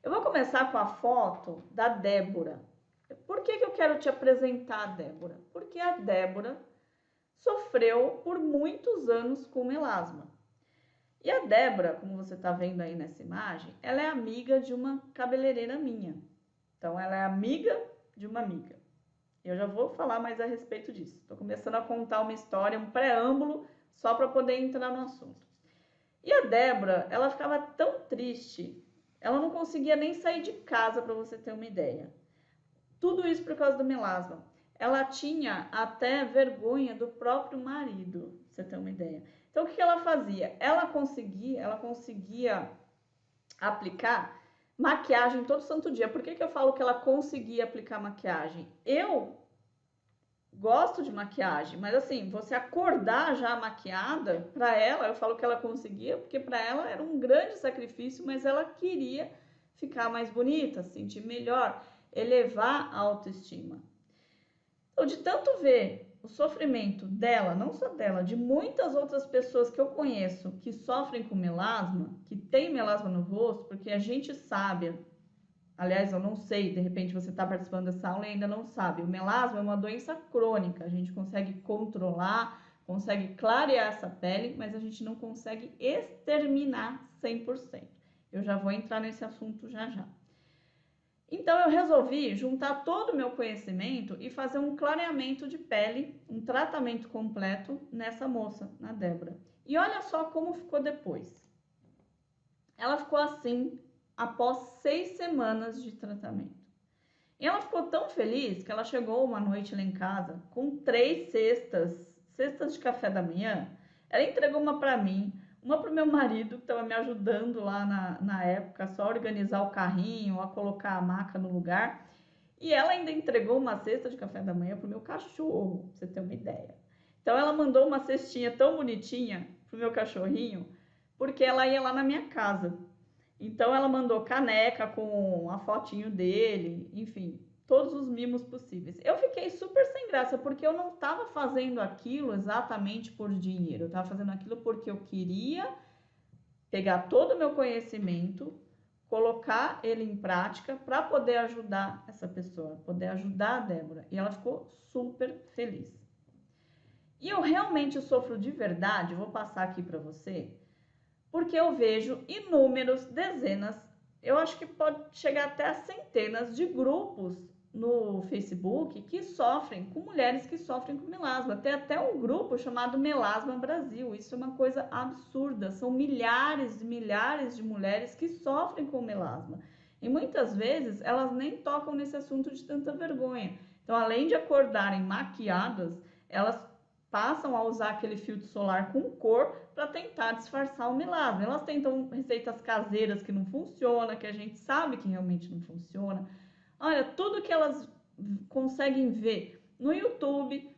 Eu vou começar com a foto da Débora. Por que eu quero te apresentar a Débora? Porque a Débora sofreu por muitos anos com melasma. E a Débora, como você está vendo aí nessa imagem, ela é amiga de uma cabeleireira minha. Então, ela é amiga de uma amiga. Eu já vou falar mais a respeito disso. Estou começando a contar uma história, um preâmbulo, só para poder entrar no assunto. E a Débora, ela ficava tão triste, ela não conseguia nem sair de casa, para você ter uma ideia. Tudo isso por causa do melasma. Ela tinha até vergonha do próprio marido, pra você ter uma ideia. Então, o que ela fazia? Ela conseguia aplicar maquiagem todo santo dia. Por que eu falo que ela conseguia aplicar maquiagem? Eu gosto de maquiagem, mas assim, você acordar já maquiada, para ela, eu falo que ela conseguia, porque para ela era um grande sacrifício, mas ela queria ficar mais bonita, se sentir melhor, elevar a autoestima. Então, de tanto ver o sofrimento dela, não só dela, de muitas outras pessoas que eu conheço que sofrem com melasma, que tem melasma no rosto, porque a gente sabe, aliás, eu não sei, de repente você está participando dessa aula e ainda não sabe. O melasma é uma doença crônica, a gente consegue controlar, consegue clarear essa pele, mas a gente não consegue exterminar 100%. Eu já vou entrar nesse assunto já já. Então eu resolvi juntar todo o meu conhecimento e fazer um clareamento de pele, um tratamento completo nessa moça, na Débora. E olha só como ficou depois. Ela ficou assim após 6 semanas de tratamento. E ela ficou tão feliz que ela chegou uma noite lá em casa com 3 cestas de café da manhã. Ela entregou uma para mim, uma para o meu marido, que estava me ajudando lá na época, só a organizar o carrinho, a colocar a maca no lugar. E ela ainda entregou uma cesta de café da manhã para o meu cachorro, pra você ter uma ideia. Então ela mandou uma cestinha tão bonitinha pro meu cachorrinho, porque ela ia lá na minha casa. Então ela mandou caneca com a fotinho dele, enfim, todos os mimos possíveis. Eu fiquei super sem graça, porque eu não estava fazendo aquilo exatamente por dinheiro. Eu estava fazendo aquilo porque eu queria pegar todo o meu conhecimento, colocar ele em prática para poder ajudar essa pessoa, poder ajudar a Débora. E ela ficou super feliz. E eu realmente sofro de verdade, vou passar aqui para você, porque eu vejo inúmeros, dezenas, eu acho que pode chegar até a centenas de grupos no Facebook que sofrem, com mulheres que sofrem com melasma. Tem até um grupo chamado Melasma Brasil. Isso é uma coisa absurda. São milhares e milhares de mulheres que sofrem com melasma. E muitas vezes elas nem tocam nesse assunto de tanta vergonha. Então, além de acordarem maquiadas, elas passam a usar aquele filtro solar com cor para tentar disfarçar o melasma. Elas tentam receitas caseiras que não funcionam, que a gente sabe que realmente não funciona. Olha, tudo que elas conseguem ver no YouTube,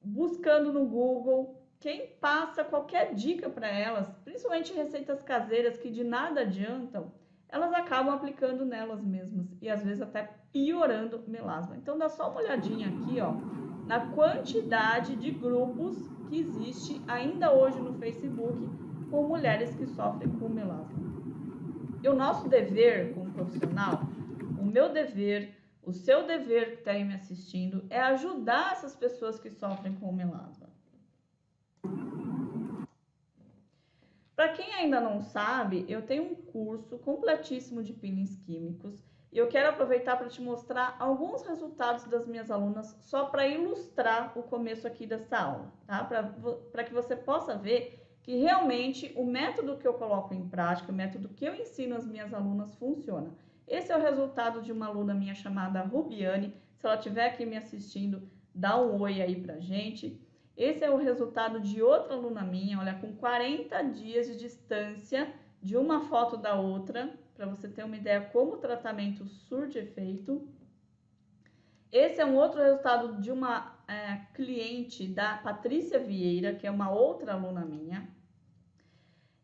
buscando no Google, quem passa qualquer dica para elas, principalmente receitas caseiras que de nada adiantam, elas acabam aplicando nelas mesmas e às vezes até piorando o melasma. Então dá só uma olhadinha aqui, ó, na quantidade de grupos que existe ainda hoje no Facebook com mulheres que sofrem com melasma. E o nosso dever como profissional, o meu dever, o seu dever que está aí me assistindo, é ajudar essas pessoas que sofrem com melasma. Para quem ainda não sabe, eu tenho um curso completíssimo de peelings químicos e eu quero aproveitar para te mostrar alguns resultados das minhas alunas só para ilustrar o começo aqui dessa aula, tá? Para que você possa ver que realmente o método que eu coloco em prática, o método que eu ensino às minhas alunas funciona. Esse é o resultado de uma aluna minha chamada Rubiane. Se ela estiver aqui me assistindo, dá um oi aí pra gente. Esse é o resultado de outra aluna minha, olha, com 40 dias de distância de uma foto da outra, para você ter uma ideia como o tratamento surte efeito. Esse é um outro resultado de uma cliente da Patrícia Vieira, que é uma outra aluna minha.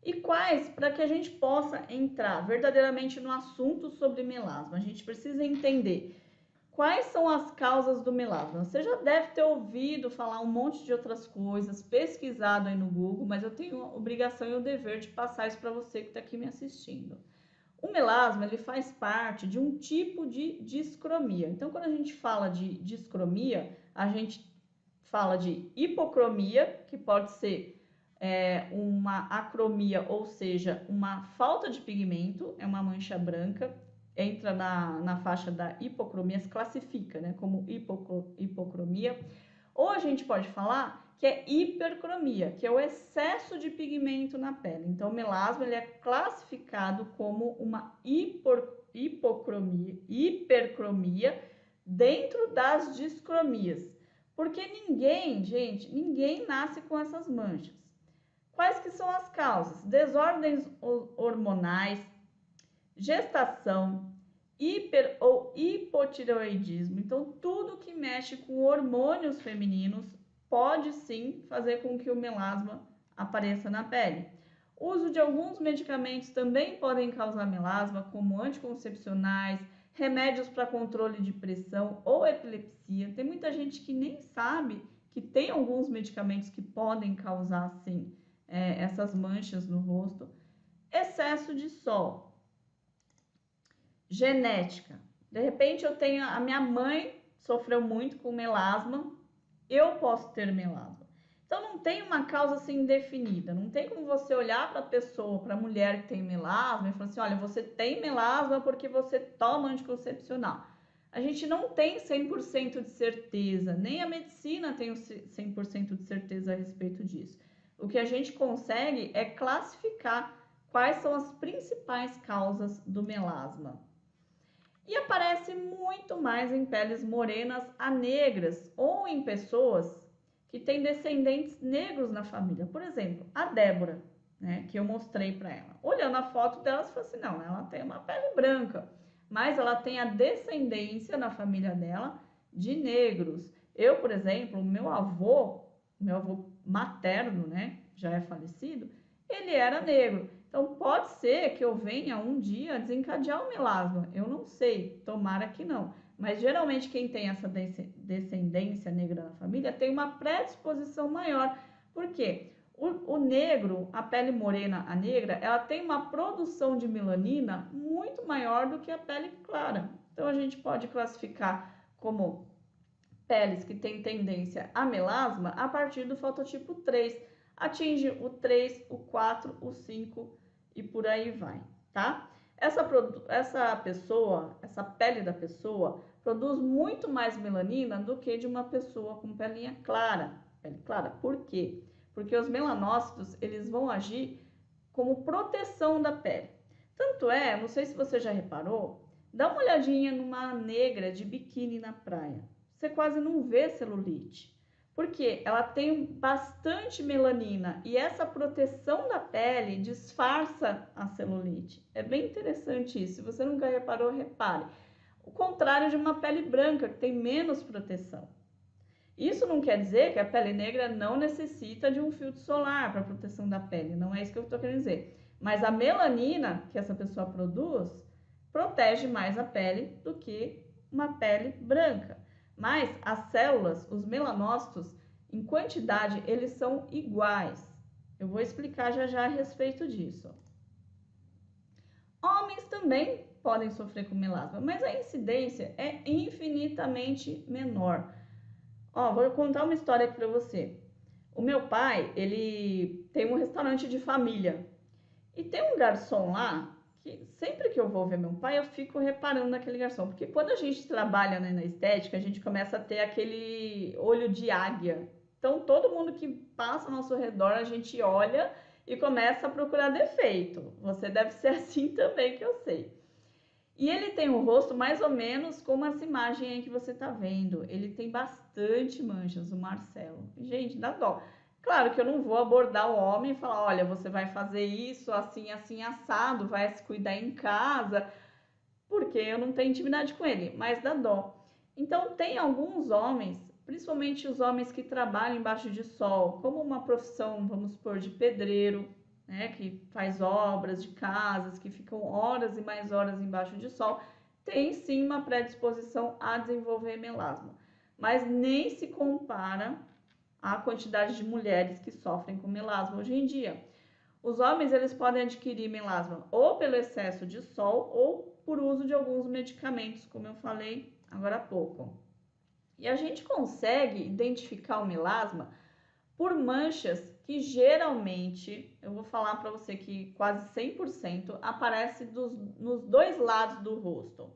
E quais, para que a gente possa entrar verdadeiramente no assunto sobre melasma, a gente precisa entender quais são as causas do melasma. Você já deve ter ouvido falar um monte de outras coisas, pesquisado aí no Google, mas eu tenho a obrigação e o dever de passar isso para você que está aqui me assistindo. O melasma, ele faz parte de um tipo de discromia. Então, quando a gente fala de discromia, a gente fala de hipocromia, que pode ser uma acromia, ou seja, uma falta de pigmento, é uma mancha branca, entra na faixa da hipocromia, se classifica, né, como hipocromia. Ou a gente pode falar que é hipercromia, que é o excesso de pigmento na pele. Então, o melasma ele é classificado como uma hipercromia dentro das discromias. Porque ninguém nasce com essas manchas. Quais que são as causas? Desordens hormonais, gestação, hiper ou hipotireoidismo. Então, tudo que mexe com hormônios femininos pode sim fazer com que o melasma apareça na pele. O uso de alguns medicamentos também podem causar melasma, como anticoncepcionais, remédios para controle de pressão ou epilepsia. Tem muita gente que nem sabe que tem alguns medicamentos que podem causar, sim, essas manchas no rosto. Excesso de sol. Genética. De repente eu tenho, a minha mãe sofreu muito com melasma, eu posso ter melasma. Então não tem uma causa assim definida, não tem como você olhar para a pessoa, para a mulher que tem melasma e falar assim, olha, você tem melasma porque você toma anticoncepcional. A gente não tem 100% de certeza, nem a medicina tem 100% de certeza a respeito disso. O que a gente consegue é classificar quais são as principais causas do melasma. E aparece muito mais em peles morenas a negras ou em pessoas que têm descendentes negros na família. Por exemplo, a Débora, né, que eu mostrei para ela. Olhando a foto dela, você fala assim, não, ela tem uma pele branca, mas ela tem a descendência na família dela de negros. Eu, por exemplo, meu avô materno, né, já é falecido, ele era negro. Então, pode ser que eu venha um dia desencadear o melasma. Eu não sei, tomara que não. Mas, geralmente, quem tem essa descendência negra na família tem uma predisposição maior. Por quê? O negro, a pele morena, a negra, ela tem uma produção de melanina muito maior do que a pele clara. Então, a gente pode classificar como peles que têm tendência a melasma a partir do fototipo 3. Atinge o 3, o 4, o 5 e por aí vai, tá? Essa pessoa, essa pele da pessoa, produz muito mais melanina do que de uma pessoa com pelinha clara. Pele clara, por quê? Porque os melanócitos, eles vão agir como proteção da pele. Tanto é, não sei se você já reparou, dá uma olhadinha numa negra de biquíni na praia. Você quase não vê celulite. Porque ela tem bastante melanina e essa proteção da pele disfarça a celulite. É bem interessante isso. Se você nunca reparou, repare. O contrário de uma pele branca, que tem menos proteção. Isso não quer dizer que a pele negra não necessita de um filtro solar para proteção da pele. Não é isso que eu estou querendo dizer. Mas a melanina que essa pessoa produz protege mais a pele do que uma pele branca. Mas as células, os melanócitos, em quantidade, eles são iguais. Eu vou explicar já a respeito disso. Homens também podem sofrer com melasma, mas a incidência é infinitamente menor. Vou contar uma história aqui para você. O meu pai, ele tem um restaurante de família. E tem um garçom lá que sempre que eu vou ver meu pai, eu fico reparando naquele garçom. Porque quando a gente trabalha, né, na estética, a gente começa a ter aquele olho de águia. Então, todo mundo que passa ao nosso redor, a gente olha e começa a procurar defeito. Você deve ser assim também, que eu sei. E ele tem o rosto mais ou menos como essa imagem aí que você tá vendo. Ele tem bastante manchas, o Marcelo. Gente, dá dó. Claro que eu não vou abordar o homem e falar, olha, você vai fazer isso assim, assim, assado, vai se cuidar em casa, porque eu não tenho intimidade com ele, mas dá dó. Então, tem alguns homens, principalmente os homens que trabalham embaixo de sol, como uma profissão, vamos supor, de pedreiro, né, que faz obras de casas, que ficam horas e mais horas embaixo de sol, tem sim uma predisposição a desenvolver melasma, mas nem se compara à quantidade de mulheres que sofrem com melasma hoje em dia. Os homens, eles podem adquirir melasma ou pelo excesso de sol ou por uso de alguns medicamentos, como eu falei agora há pouco. E a gente consegue identificar o melasma por manchas que geralmente, eu vou falar para você que quase 100% aparece nos dois lados do rosto.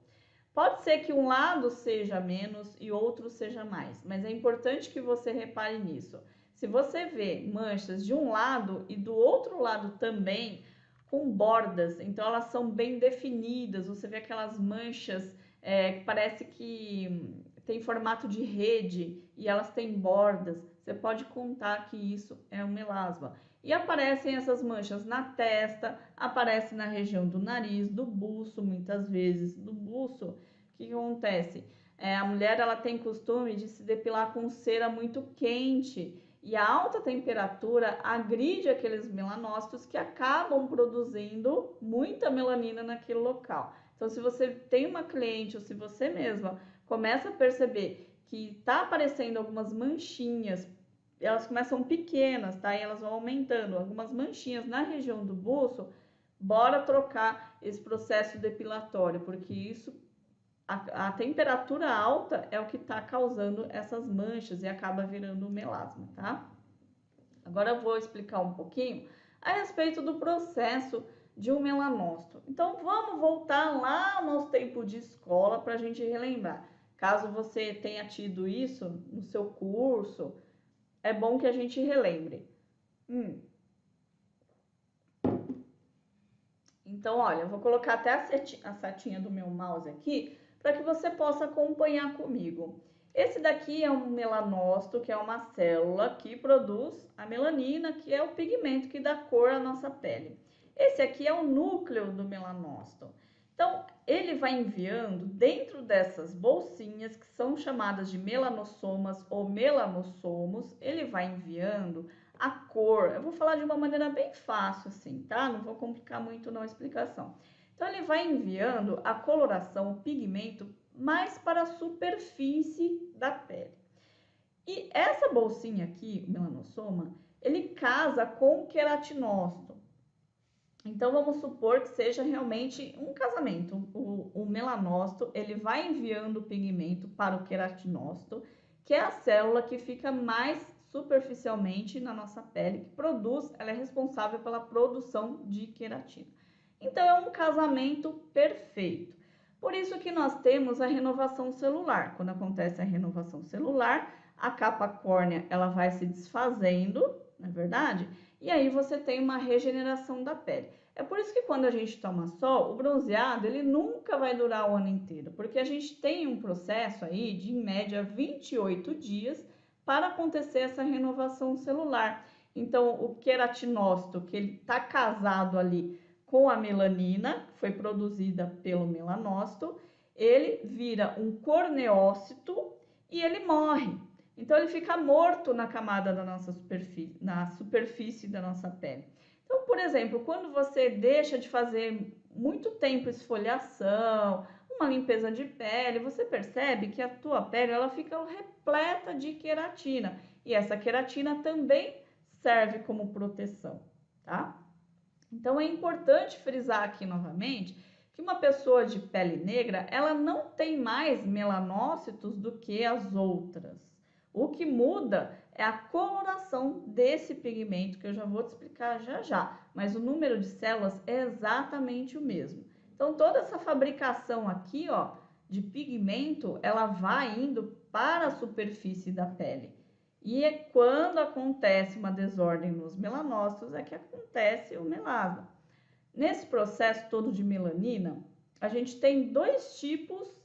Pode ser que um lado seja menos e outro seja mais, mas é importante que você repare nisso. Se você vê manchas de um lado e do outro lado também com bordas, então elas são bem definidas, você vê aquelas manchas que parece que tem formato de rede e elas têm bordas, você pode contar que isso é um melasma. E aparecem essas manchas na testa, aparece na região do nariz, do buço, muitas vezes. Do buço, o que acontece? A mulher, ela tem costume de se depilar com cera muito quente e a alta temperatura agride aqueles melanócitos que acabam produzindo muita melanina naquele local. Então, se você tem uma cliente ou se você mesma começa a perceber que está aparecendo algumas manchinhas, elas começam pequenas, tá? E elas vão aumentando, algumas manchinhas na região do buço, bora trocar esse processo depilatório, porque isso, a temperatura alta é o que está causando essas manchas e acaba virando melasma, tá? Agora eu vou explicar um pouquinho a respeito do processo de um melanócito. Então vamos voltar lá ao nosso tempo de escola para a gente relembrar. Caso você tenha tido isso no seu curso, é bom que a gente relembre. Então, olha, eu vou colocar até a setinha do meu mouse aqui para que você possa acompanhar comigo. Esse daqui é um melanócito, que é uma célula que produz a melanina, que é o pigmento que dá cor à nossa pele. Esse aqui é o núcleo do melanócito. Então, ele vai enviando dentro dessas bolsinhas, que são chamadas de melanossomas ou melanossomos, ele vai enviando a cor. Eu vou falar de uma maneira bem fácil assim, tá? Não vou complicar muito não a explicação. Então, ele vai enviando a coloração, o pigmento, mais para a superfície da pele. E essa bolsinha aqui, o melanossoma, ele casa com o queratinócito. Então, vamos supor que seja realmente um casamento. O melanócito, ele vai enviando o pigmento para o queratinócito, que é a célula que fica mais superficialmente na nossa pele, que produz, ela é responsável pela produção de queratina. Então, é um casamento perfeito. Por isso que nós temos a renovação celular. Quando acontece a renovação celular, a capa córnea, ela vai se desfazendo, não é verdade? E aí você tem uma regeneração da pele. É por isso que quando a gente toma sol, o bronzeado ele nunca vai durar o ano inteiro, porque a gente tem um processo aí de em média 28 dias para acontecer essa renovação celular. Então, o queratinócito, que ele está casado ali com a melanina, que foi produzida pelo melanócito, ele vira um corneócito e ele morre. Então, ele fica morto na camada da nossa superfície, na superfície da nossa pele. Então, por exemplo, quando você deixa de fazer muito tempo esfoliação, uma limpeza de pele, você percebe que a tua pele ela fica repleta de queratina. E essa queratina também serve como proteção, tá? Então, é importante frisar aqui novamente que uma pessoa de pele negra, ela não tem mais melanócitos do que as outras. O que muda é a coloração desse pigmento, que eu já vou te explicar já já, mas o número de células é exatamente o mesmo. Então, toda essa fabricação aqui, ó, de pigmento, ela vai indo para a superfície da pele. E é quando acontece uma desordem nos melanócitos é que acontece o melasma. Nesse processo todo de melanina, a gente tem dois tipos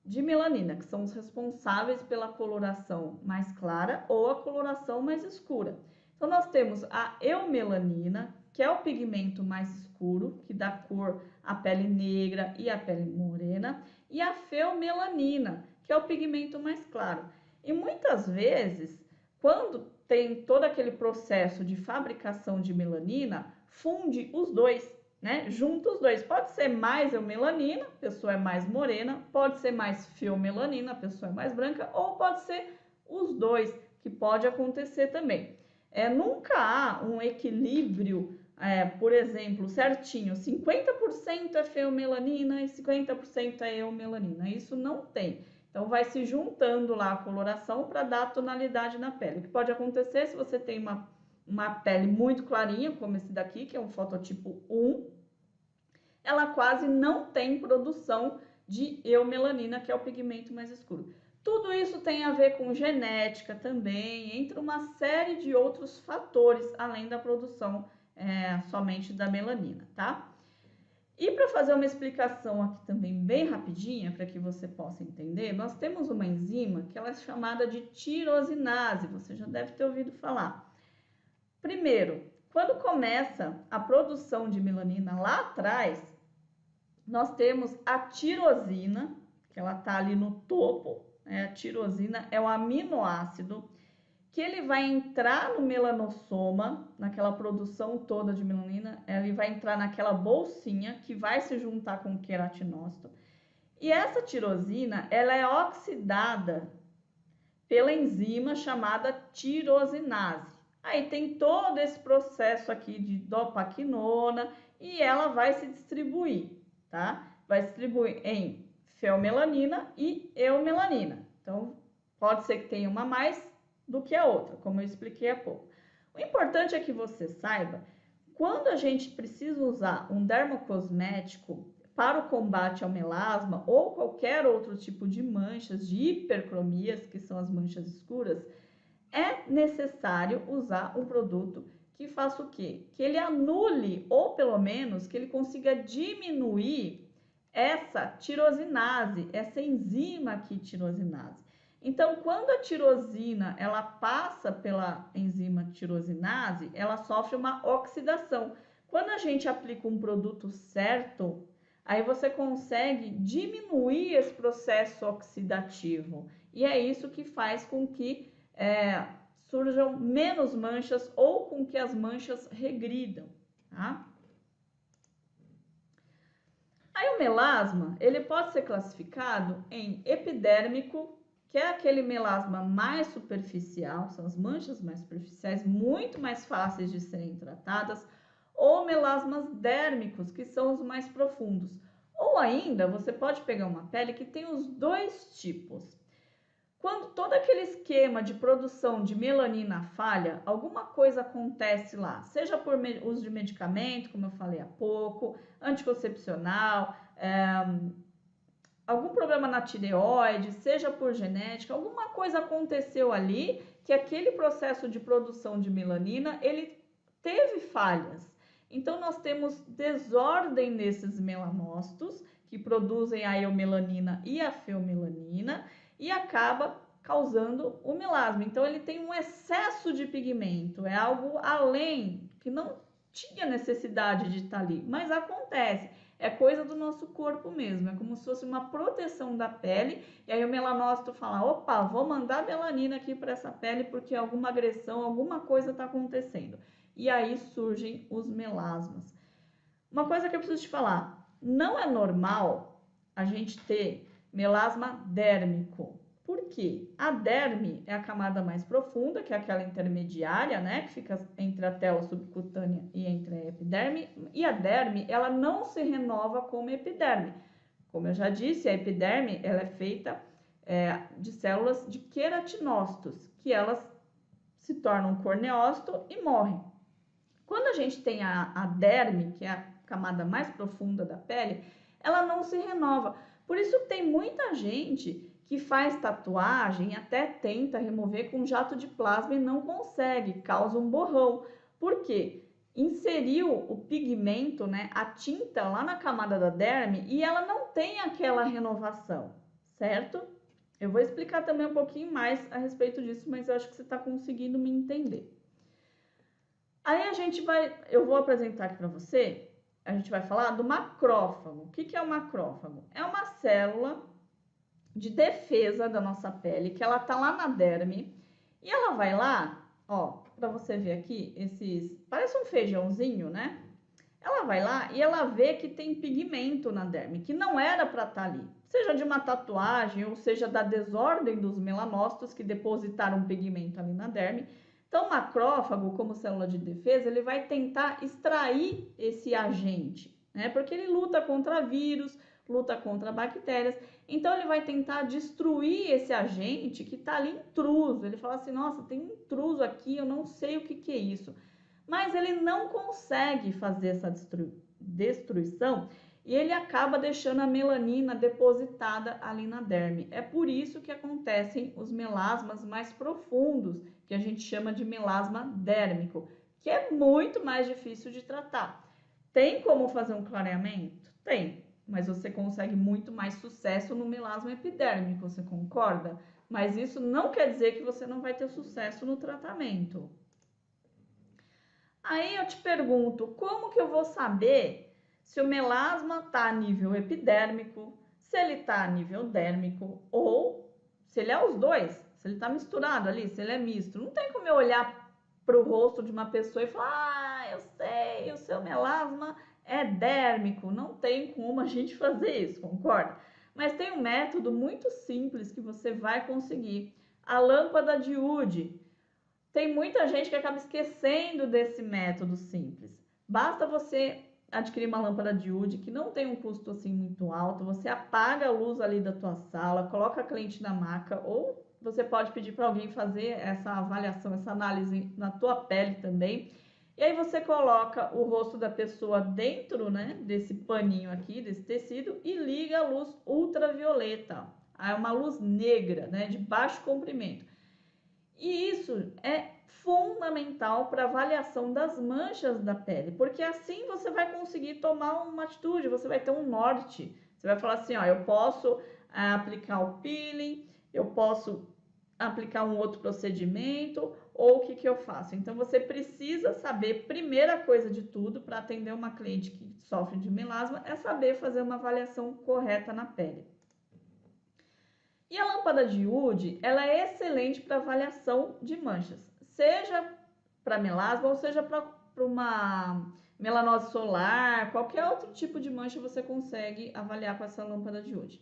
de melanina, que são os responsáveis pela coloração mais clara ou a coloração mais escura. Então, nós temos a eumelanina, que é o pigmento mais escuro, que dá cor à pele negra e à pele morena, e a feomelanina, que é o pigmento mais claro. E muitas vezes, quando tem todo aquele processo de fabricação de melanina, funde os dois. Né? Junta os dois. Pode ser mais eumelanina, a pessoa é mais morena, pode ser mais feomelanina, a pessoa é mais branca, ou pode ser os dois, que pode acontecer também. Nunca há um equilíbrio por exemplo, certinho, 50% é feomelanina e 50% é eumelanina. Isso não tem. Então, vai se juntando lá a coloração para dar tonalidade na pele. O que pode acontecer se você tem uma pele muito clarinha, como esse daqui, que é um fototipo 1, ela quase não tem produção de eumelanina, que é o pigmento mais escuro. Tudo isso tem a ver com genética também, entre uma série de outros fatores, além da produção somente da melanina, tá? E para fazer uma explicação aqui também bem rapidinha, para que você possa entender, nós temos uma enzima que ela é chamada de tirosinase, você já deve ter ouvido falar. Primeiro, quando começa a produção de melanina lá atrás, nós temos a tirosina, que ela está ali no topo, a tirosina é o aminoácido que ele vai entrar no melanossoma, naquela produção toda de melanina, ele vai entrar naquela bolsinha que vai se juntar com o queratinócito. E essa tirosina, ela é oxidada pela enzima chamada tirosinase. Aí tem todo esse processo aqui de dopaquinona e ela vai se distribuir, tá? Vai se distribuir em feomelanina e eumelanina. Então, pode ser que tenha uma mais do que a outra, como eu expliquei há pouco. O importante é que você saiba, quando a gente precisa usar um dermocosmético para o combate ao melasma ou qualquer outro tipo de manchas, de hipercromias, que são as manchas escuras, é necessário usar um produto que faça o quê? Que ele anule, ou pelo menos que ele consiga diminuir essa tirosinase, essa enzima aqui, tirosinase. Então, quando a tirosina ela passa pela enzima tirosinase, ela sofre uma oxidação. Quando a gente aplica um produto certo, aí você consegue diminuir esse processo oxidativo. E é isso que faz com que surjam menos manchas ou com que as manchas regridam, tá? Aí o melasma, ele pode ser classificado em epidérmico, que é aquele melasma mais superficial, são as manchas mais superficiais, muito mais fáceis de serem tratadas, ou melasmas dérmicos, que são os mais profundos. Ou ainda, você pode pegar uma pele que tem os dois tipos. Quando todo aquele esquema de produção de melanina falha, alguma coisa acontece lá, seja por uso de medicamento, como eu falei há pouco, anticoncepcional, algum problema na tireoide, seja por genética, alguma coisa aconteceu ali que aquele processo de produção de melanina, ele teve falhas. Então, nós temos desordem nesses melanócitos, que produzem a eumelanina e a feomelanina, e acaba causando o melasma. Então, ele tem um excesso de pigmento, é algo além, que não tinha necessidade de estar ali, mas acontece. É coisa do nosso corpo mesmo, é como se fosse uma proteção da pele, e aí o melanócito fala, opa, vou mandar melanina aqui para essa pele porque alguma agressão, alguma coisa está acontecendo. E aí surgem os melasmas. Uma coisa que eu preciso te falar, não é normal a gente ter melasma dérmico. Por quê? A derme é a camada mais profunda, que é aquela intermediária, né, que fica entre a tela subcutânea e entre a epiderme, e a derme, ela não se renova como epiderme. Como eu já disse, a epiderme, ela é feita de células de queratinócitos, que elas se tornam corneócito e morrem. Quando a gente tem a derme, que é a camada mais profunda da pele, ela não se renova. Por isso tem muita gente que faz tatuagem, até tenta remover com jato de plasma e não consegue, causa um borrão. Por quê? Inseriu o pigmento, né, a tinta lá na camada da derme e ela não tem aquela renovação, certo? Eu vou explicar também um pouquinho mais a respeito disso, mas eu acho que você está conseguindo me entender. Aí eu vou apresentar aqui para você, a gente vai falar do macrófago. O que é o macrófago? É uma célula de defesa da nossa pele, que ela tá lá na derme, e ela vai lá, ó, para você ver aqui, parece um feijãozinho, né? Ela vai lá e ela vê que tem pigmento na derme, que não era para estar ali, seja de uma tatuagem ou seja da desordem dos melanócitos que depositaram pigmento ali na derme, Então, o macrófago, como célula de defesa, ele vai tentar extrair esse agente, né? Porque ele luta contra vírus, luta contra bactérias, então ele vai tentar destruir esse agente que está ali intruso. Ele fala assim, nossa, tem um intruso aqui, eu não sei o que é isso. Mas ele não consegue fazer essa destruição e ele acaba deixando a melanina depositada ali na derme. É por isso que acontecem os melasmas mais profundos, que a gente chama de melasma dérmico, que é muito mais difícil de tratar. Tem como fazer um clareamento? Tem, mas você consegue muito mais sucesso no melasma epidérmico, você concorda? Mas isso não quer dizer que você não vai ter sucesso no tratamento. Aí eu te pergunto, como que eu vou saber se o melasma está a nível epidérmico, se ele está a nível dérmico ou se ele é os dois, se ele está misturado ali, se ele é misto? Não tem como eu olhar para o rosto de uma pessoa e falar, eu sei, o seu melasma é dérmico. Não tem como a gente fazer isso, concorda? Mas tem um método muito simples que você vai conseguir. A lâmpada de Wood. Tem muita gente que acaba esquecendo desse método simples. Basta você adquirir uma lâmpada de Wood que não tem um custo assim muito alto, você apaga a luz ali da tua sala, coloca a cliente na maca, ou você pode pedir para alguém fazer essa avaliação, essa análise na tua pele também. E aí você coloca o rosto da pessoa dentro, né, desse paninho aqui, desse tecido, e liga a luz ultravioleta. É uma luz negra, né, de baixo comprimento. E isso é fundamental para avaliação das manchas da pele, porque assim você vai conseguir tomar uma atitude, você vai ter um norte. Você vai falar assim, ó, eu posso aplicar o peeling, eu posso aplicar um outro procedimento, ou o que eu faço? Então, você precisa saber, primeira coisa de tudo, para atender uma cliente que sofre de melasma, é saber fazer uma avaliação correta na pele. E a lâmpada de Wood, ela é excelente para avaliação de manchas, seja para melasma ou seja para uma melanose solar, qualquer outro tipo de mancha você consegue avaliar com essa lâmpada de Wood.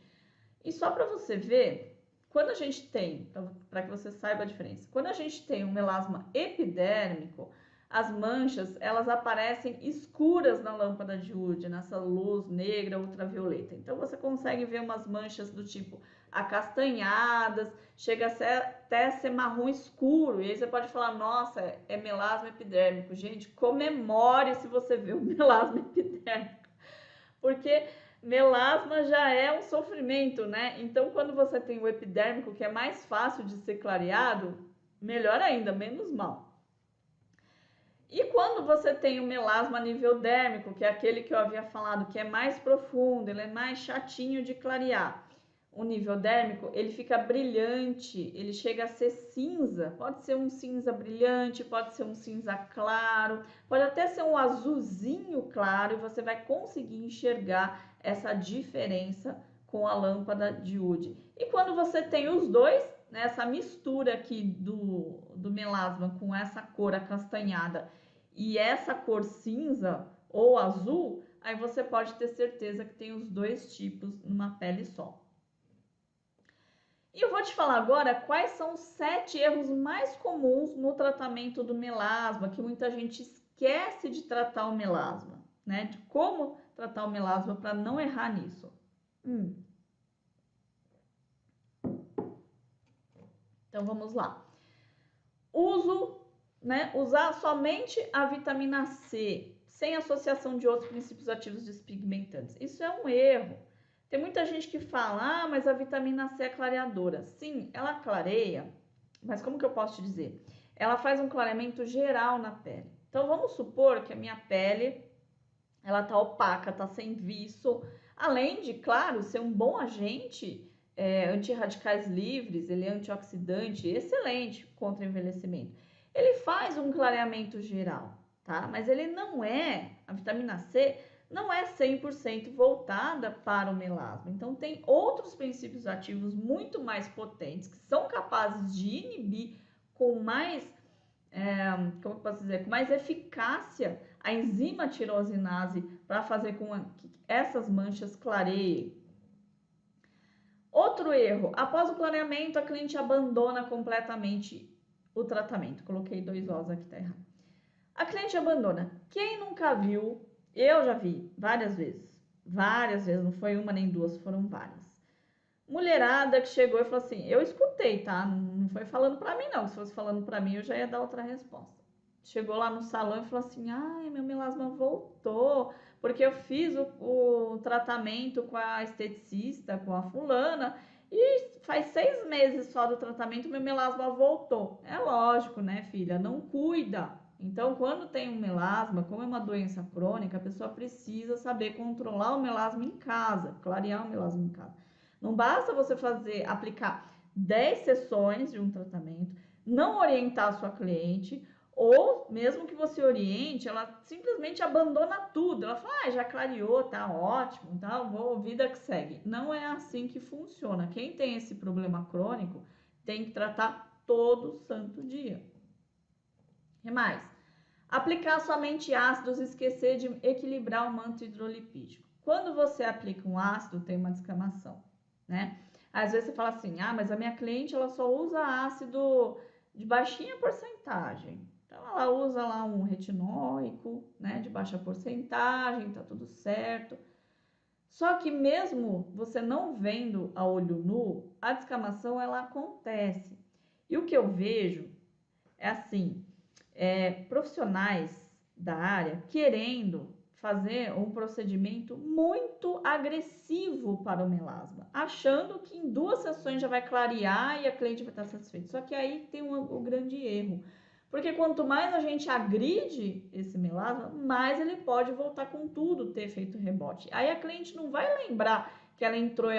E só para você ver, quando a gente tem, para que você saiba a diferença, quando a gente tem um melasma epidérmico, as manchas, elas aparecem escuras na lâmpada de Wood, nessa luz negra ultravioleta. Então, você consegue ver umas manchas do tipo acastanhadas, chega até a ser marrom escuro. E aí você pode falar, nossa, é melasma epidérmico. Gente, comemore se você vê o melasma epidérmico. Porque melasma já é um sofrimento, né? Então, quando você tem o epidérmico, que é mais fácil de ser clareado, melhor ainda, menos mal. E quando você tem o melasma a nível dérmico, que é aquele que eu havia falado, que é mais profundo, ele é mais chatinho de clarear. O nível dérmico, ele fica brilhante, ele chega a ser cinza. Pode ser um cinza brilhante, pode ser um cinza claro, pode até ser um azulzinho claro e você vai conseguir enxergar essa diferença com a lâmpada de Wood. E quando você tem os dois, né, essa mistura aqui do melasma com essa cor acastanhada e essa cor cinza ou azul, aí você pode ter certeza que tem os dois tipos numa pele só. E eu vou te falar agora quais são os 7 erros mais comuns no tratamento do melasma, que muita gente esquece de tratar o melasma, né? De como tratar o melasma para não errar nisso. Então vamos lá. Usar somente a vitamina C, sem associação de outros princípios ativos despigmentantes. Isso é um erro. Tem muita gente que fala, ah, mas a vitamina C é clareadora. Sim, ela clareia, mas como que eu posso te dizer? Ela faz um clareamento geral na pele. Então vamos supor que a minha pele, ela tá opaca, tá sem viço, além de, claro, ser um bom agente antirradicais livres, ele é antioxidante, excelente contra envelhecimento. Ele faz um clareamento geral, tá? Mas ele não é, a vitamina C não é 100% voltada para o melasma. Então, tem outros princípios ativos muito mais potentes que são capazes de inibir com mais, como eu posso dizer, com mais eficácia a enzima tirosinase para fazer com que essas manchas clareiem. Outro erro, após o clareamento, a cliente abandona completamente o tratamento. Coloquei 2 Os aqui, tá errado. A cliente abandona. Quem nunca viu, eu já vi várias vezes, não foi uma nem duas, foram várias. Mulherada que chegou e falou assim, eu escutei, tá? Não foi falando pra mim não, se fosse falando pra mim eu já ia dar outra resposta. Chegou lá no salão e falou assim, ai, meu melasma voltou, porque eu fiz o tratamento com a esteticista, com a fulana, e faz 6 meses só do tratamento, meu melasma voltou. É lógico, né, filha? Não cuida. Então, quando tem um melasma, como é uma doença crônica, a pessoa precisa saber controlar o melasma em casa, clarear o melasma em casa. Não basta você aplicar 10 sessões de um tratamento, não orientar a sua cliente, ou mesmo que você oriente, ela simplesmente abandona tudo. Ela fala, já clareou, tá ótimo, tá, vida que segue. Não é assim que funciona. Quem tem esse problema crônico tem que tratar todo santo dia. E mais? Aplicar somente ácidos e esquecer de equilibrar o manto hidrolipídico. Quando você aplica um ácido, tem uma descamação, né? Às vezes você fala assim, mas a minha cliente ela só usa ácido de baixinha porcentagem. Então ela usa lá um retinóico, né, de baixa porcentagem, tá tudo certo. Só que mesmo você não vendo a olho nu, a descamação ela acontece. E o que eu vejo é assim, profissionais da área querendo fazer um procedimento muito agressivo para o melasma, achando que em 2 sessões já vai clarear e a cliente vai estar satisfeita. Só que aí tem um grande erro, porque quanto mais a gente agride esse melasma, mais ele pode voltar com tudo, ter efeito rebote. Aí a cliente não vai lembrar que ela entrou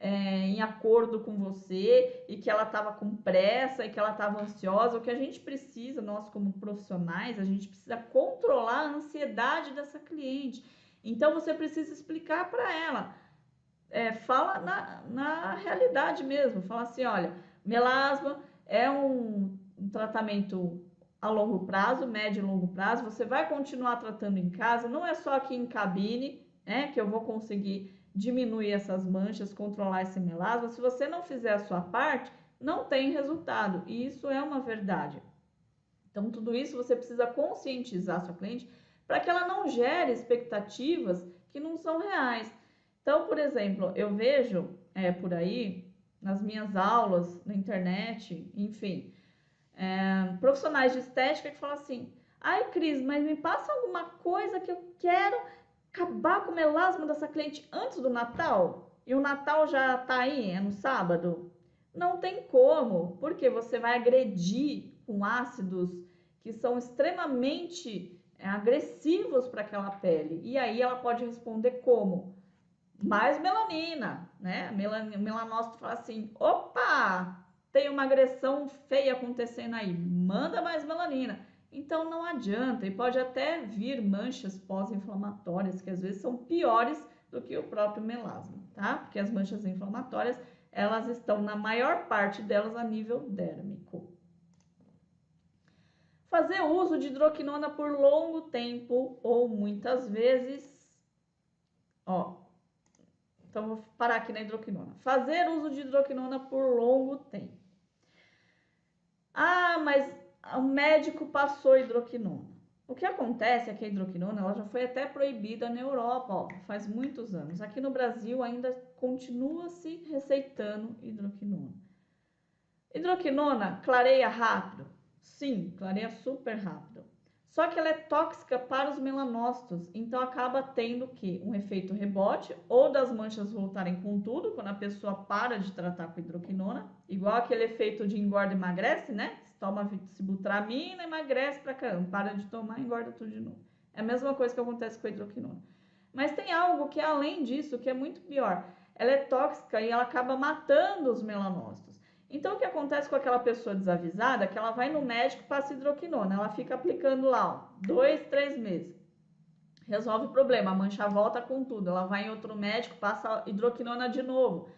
em acordo com você e que ela estava com pressa e que ela estava ansiosa. O que a gente precisa, nós como profissionais, a gente precisa controlar a ansiedade dessa cliente. Então você precisa explicar para ela, fala na realidade mesmo, fala assim, olha, melasma é um tratamento a longo prazo, médio e longo prazo, você vai continuar tratando em casa, não é só aqui em cabine, que eu vou conseguir diminuir essas manchas, controlar esse melasma. Se você não fizer a sua parte, não tem resultado, e isso é uma verdade. Então, tudo isso você precisa conscientizar a sua cliente para que ela não gere expectativas que não são reais. Então, por exemplo, eu vejo por aí, nas minhas aulas, na internet, enfim, profissionais de estética que falam assim, ai Cris, mas me passa alguma coisa que eu quero acabar com o melasma dessa cliente antes do Natal? E o Natal já tá aí, é no sábado? Não tem como, porque você vai agredir com ácidos que são extremamente agressivos para aquela pele. E aí ela pode responder como? Mais melanina, né? O melanócito fala assim, opa, tem uma agressão feia acontecendo aí, manda mais melanina. Então não adianta, e pode até vir manchas pós-inflamatórias, que às vezes são piores do que o próprio melasma, tá? Porque as manchas inflamatórias, elas estão, na maior parte delas, a nível dérmico. Fazer uso de hidroquinona por longo tempo ou muitas vezes, então vou parar aqui na hidroquinona. Fazer uso de hidroquinona por longo tempo. Mas o médico passou hidroquinona. O que acontece é que a hidroquinona ela já foi até proibida na Europa, faz muitos anos. Aqui no Brasil ainda continua se receitando hidroquinona. Hidroquinona clareia rápido? Sim, clareia super rápido. Só que ela é tóxica para os melanócitos, então acaba tendo que um efeito rebote ou das manchas voltarem com tudo quando a pessoa para de tratar com hidroquinona, igual aquele efeito de engorda e emagrece, né? Você toma sibutramina, emagrece pra caramba, para de tomar, engorda tudo de novo. É a mesma coisa que acontece com a hidroquinona. Mas tem algo que é além disso, que é muito pior. Ela é tóxica e ela acaba matando os melanócitos. Então, o que acontece com aquela pessoa desavisada é que ela vai no médico, passa hidroquinona, ela fica aplicando lá 2, 3 meses. Resolve o problema, a mancha volta com tudo. Ela vai em outro médico, passa hidroquinona de novo.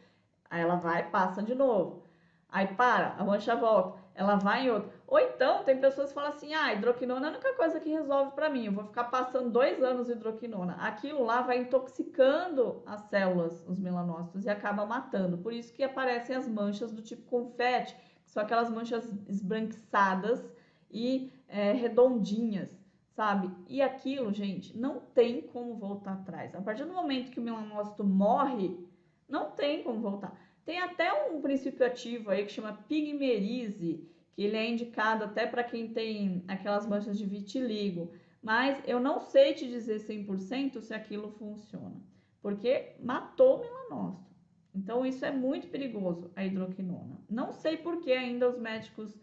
Aí ela vai, passa de novo. Aí para, a mancha volta. Ela vai em outro. Ou então, tem pessoas que falam assim, hidroquinona é a única coisa que resolve para mim. Eu vou ficar passando 2 anos de hidroquinona. Aquilo lá vai intoxicando as células, os melanócitos, e acaba matando. Por isso que aparecem as manchas do tipo confete, que são aquelas manchas esbranquiçadas e redondinhas, sabe? E aquilo, gente, não tem como voltar atrás. A partir do momento que o melanócito morre, não tem como voltar. Tem até um princípio ativo aí que chama pigmerise, que ele é indicado até para quem tem aquelas manchas de vitiligo, mas eu não sei te dizer 100% se aquilo funciona, porque matou o melanócito. Então isso é muito perigoso, a hidroquinona. Não sei por que ainda os médicos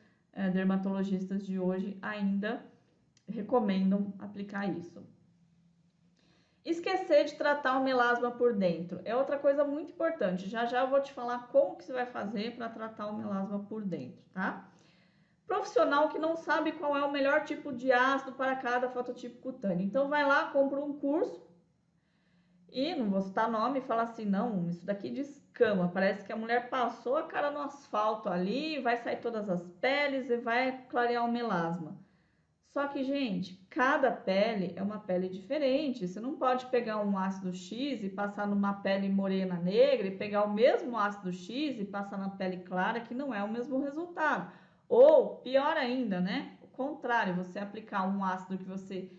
dermatologistas de hoje ainda recomendam aplicar isso. Esquecer de tratar o melasma por dentro é outra coisa muito importante. Já já eu vou te falar como que você vai fazer para tratar o melasma por dentro, tá? Profissional que não sabe qual é o melhor tipo de ácido para cada fototipo cutâneo. Então vai lá, compra um curso e não vou citar nome e fala assim, não, isso daqui descama, parece que a mulher passou a cara no asfalto ali, vai sair todas as peles e vai clarear o melasma. Só que, gente, cada pele é uma pele diferente. Você não pode pegar um ácido X e passar numa pele morena negra e pegar o mesmo ácido X e passar na pele clara, que não é o mesmo resultado. Ou, pior ainda, né? O contrário, você aplicar um ácido que você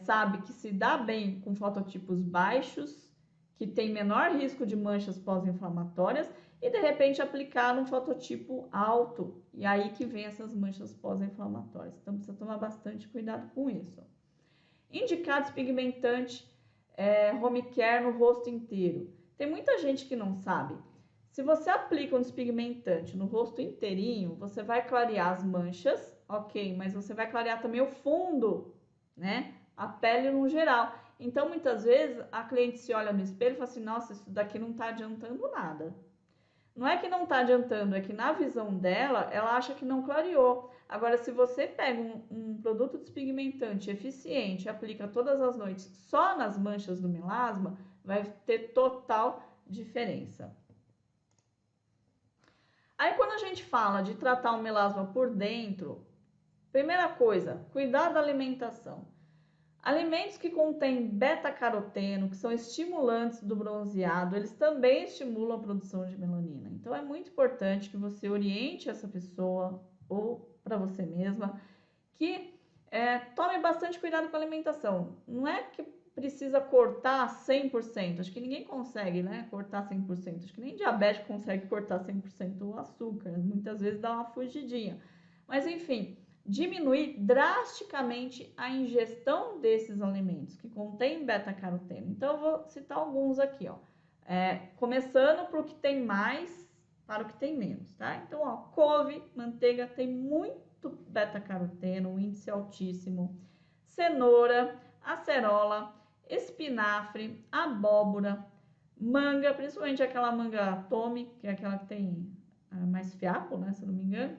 sabe que se dá bem com fototipos baixos, que tem menor risco de manchas pós-inflamatórias, e de repente aplicar num fototipo alto, e aí que vem essas manchas pós-inflamatórias. Então precisa tomar bastante cuidado com isso. Indicar despigmentante home care no rosto inteiro. Tem muita gente que não sabe. Se você aplica um despigmentante no rosto inteirinho, você vai clarear as manchas, ok, mas você vai clarear também o fundo, né? A pele no geral. Então, muitas vezes, a cliente se olha no espelho e fala assim, nossa, isso daqui não tá adiantando nada. Não é que não está adiantando, é que na visão dela, ela acha que não clareou. Agora, se você pega um produto despigmentante eficiente e aplica todas as noites só nas manchas do melasma, vai ter total diferença. Aí, quando a gente fala de tratar o melasma por dentro, primeira coisa, cuidar da alimentação. Alimentos que contêm beta-caroteno, que são estimulantes do bronzeado, eles também estimulam a produção de melanina. Então é muito importante que você oriente essa pessoa ou para você mesma que tome bastante cuidado com a alimentação. Não é que precisa cortar 100%, acho que ninguém consegue, né, cortar 100%, acho que nem diabético consegue cortar 100% o açúcar, muitas vezes dá uma fugidinha. Mas enfim, diminuir drasticamente a ingestão desses alimentos que contêm beta-caroteno. Então, eu vou citar alguns aqui, ó. Começando por que tem mais para o que tem menos, tá? Então, ó, couve, manteiga tem muito beta-caroteno, um índice altíssimo. Cenoura, acerola, espinafre, abóbora, manga, principalmente aquela manga tome, que é aquela que tem mais fiapo, né, se eu não me engano.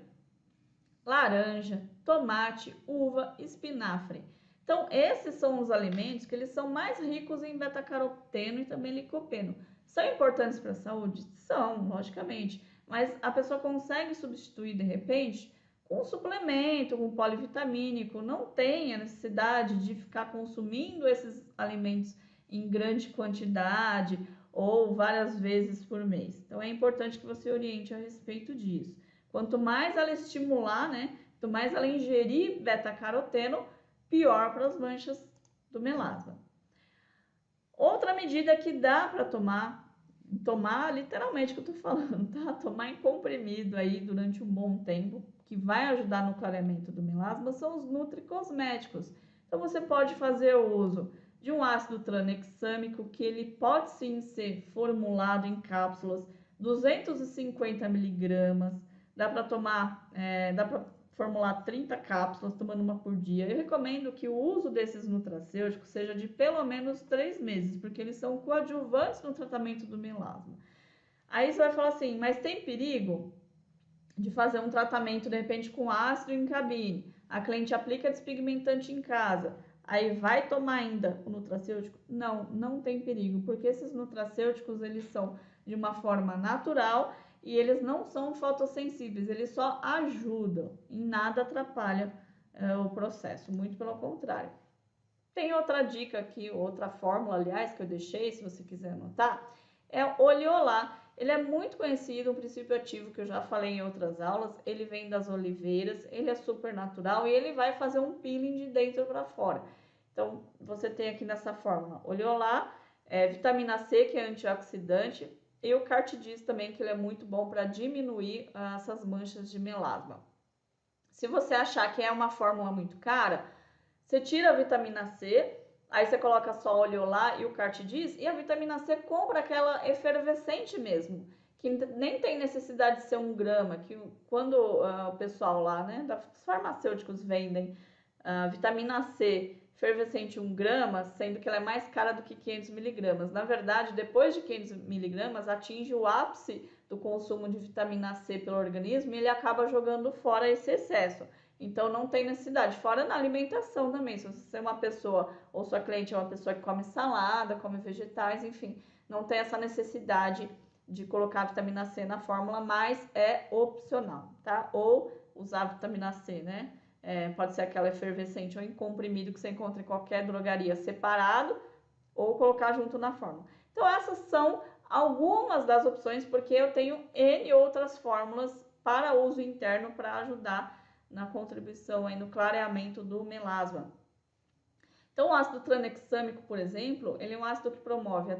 Laranja, tomate, uva, espinafre. Então, esses são os alimentos que eles são mais ricos em beta-caroteno e também licopeno. São importantes para a saúde? São, logicamente. Mas a pessoa consegue substituir, de repente, com suplemento, com polivitamínico. Não tem a necessidade de ficar consumindo esses alimentos em grande quantidade ou várias vezes por mês. Então, é importante que você oriente a respeito disso. Quanto mais ela estimular, né? Quanto mais ela ingerir beta-caroteno, pior para as manchas do melasma. Outra medida que dá para tomar literalmente que eu tô falando, tá? Tomar em comprimido aí durante um bom tempo, que vai ajudar no clareamento do melasma, são os nutricosméticos. Então você pode fazer o uso de um ácido tranexâmico, que ele pode sim ser formulado em cápsulas 250 miligramas. Dá para tomar, dá para formular 30 cápsulas, tomando uma por dia. Eu recomendo que o uso desses nutracêuticos seja de pelo menos 3 meses, porque eles são coadjuvantes no tratamento do melasma. Aí você vai falar assim, mas tem perigo de fazer um tratamento, de repente, com ácido em cabine? A cliente aplica despigmentante em casa, aí vai tomar ainda o nutracêutico? Não, não tem perigo, porque esses nutracêuticos, eles são de uma forma natural e eles não são fotossensíveis, eles só ajudam, em nada atrapalha o processo, muito pelo contrário. Tem outra dica aqui, outra fórmula, aliás, que eu deixei, se você quiser anotar, é oleolar. Ele é muito conhecido, um princípio ativo que eu já falei em outras aulas. Ele vem das oliveiras, ele é super natural e ele vai fazer um peeling de dentro para fora. Então, você tem aqui nessa fórmula Oleolar, vitamina C, que é antioxidante, e o Cartidis também, que ele é muito bom para diminuir essas manchas de melasma. Se você achar que é uma fórmula muito cara, você tira a vitamina C, aí você coloca só o Oleolar e o Cartidis, e a vitamina C compra aquela efervescente mesmo, que nem tem necessidade de ser 1 grama, que quando o pessoal lá, né, dos farmacêuticos vendem vitamina C efervescente 1 grama, sendo que ela é mais cara do que 500 miligramas. Na verdade, depois de 500 miligramas, atinge o ápice do consumo de vitamina C pelo organismo e ele acaba jogando fora esse excesso. Então, não tem necessidade. Fora na alimentação também. Se você é uma pessoa, ou sua cliente é uma pessoa que come salada, come vegetais, enfim, não tem essa necessidade de colocar vitamina C na fórmula, mas é opcional, tá? Ou usar vitamina C, né? Pode ser aquela efervescente ou em comprimido que você encontra em qualquer drogaria separado, ou colocar junto na fórmula. Então, essas são algumas das opções, porque eu tenho N outras fórmulas para uso interno para ajudar na contribuição aí no clareamento do melasma. Então, o ácido tranexâmico, por exemplo, ele é um ácido que promove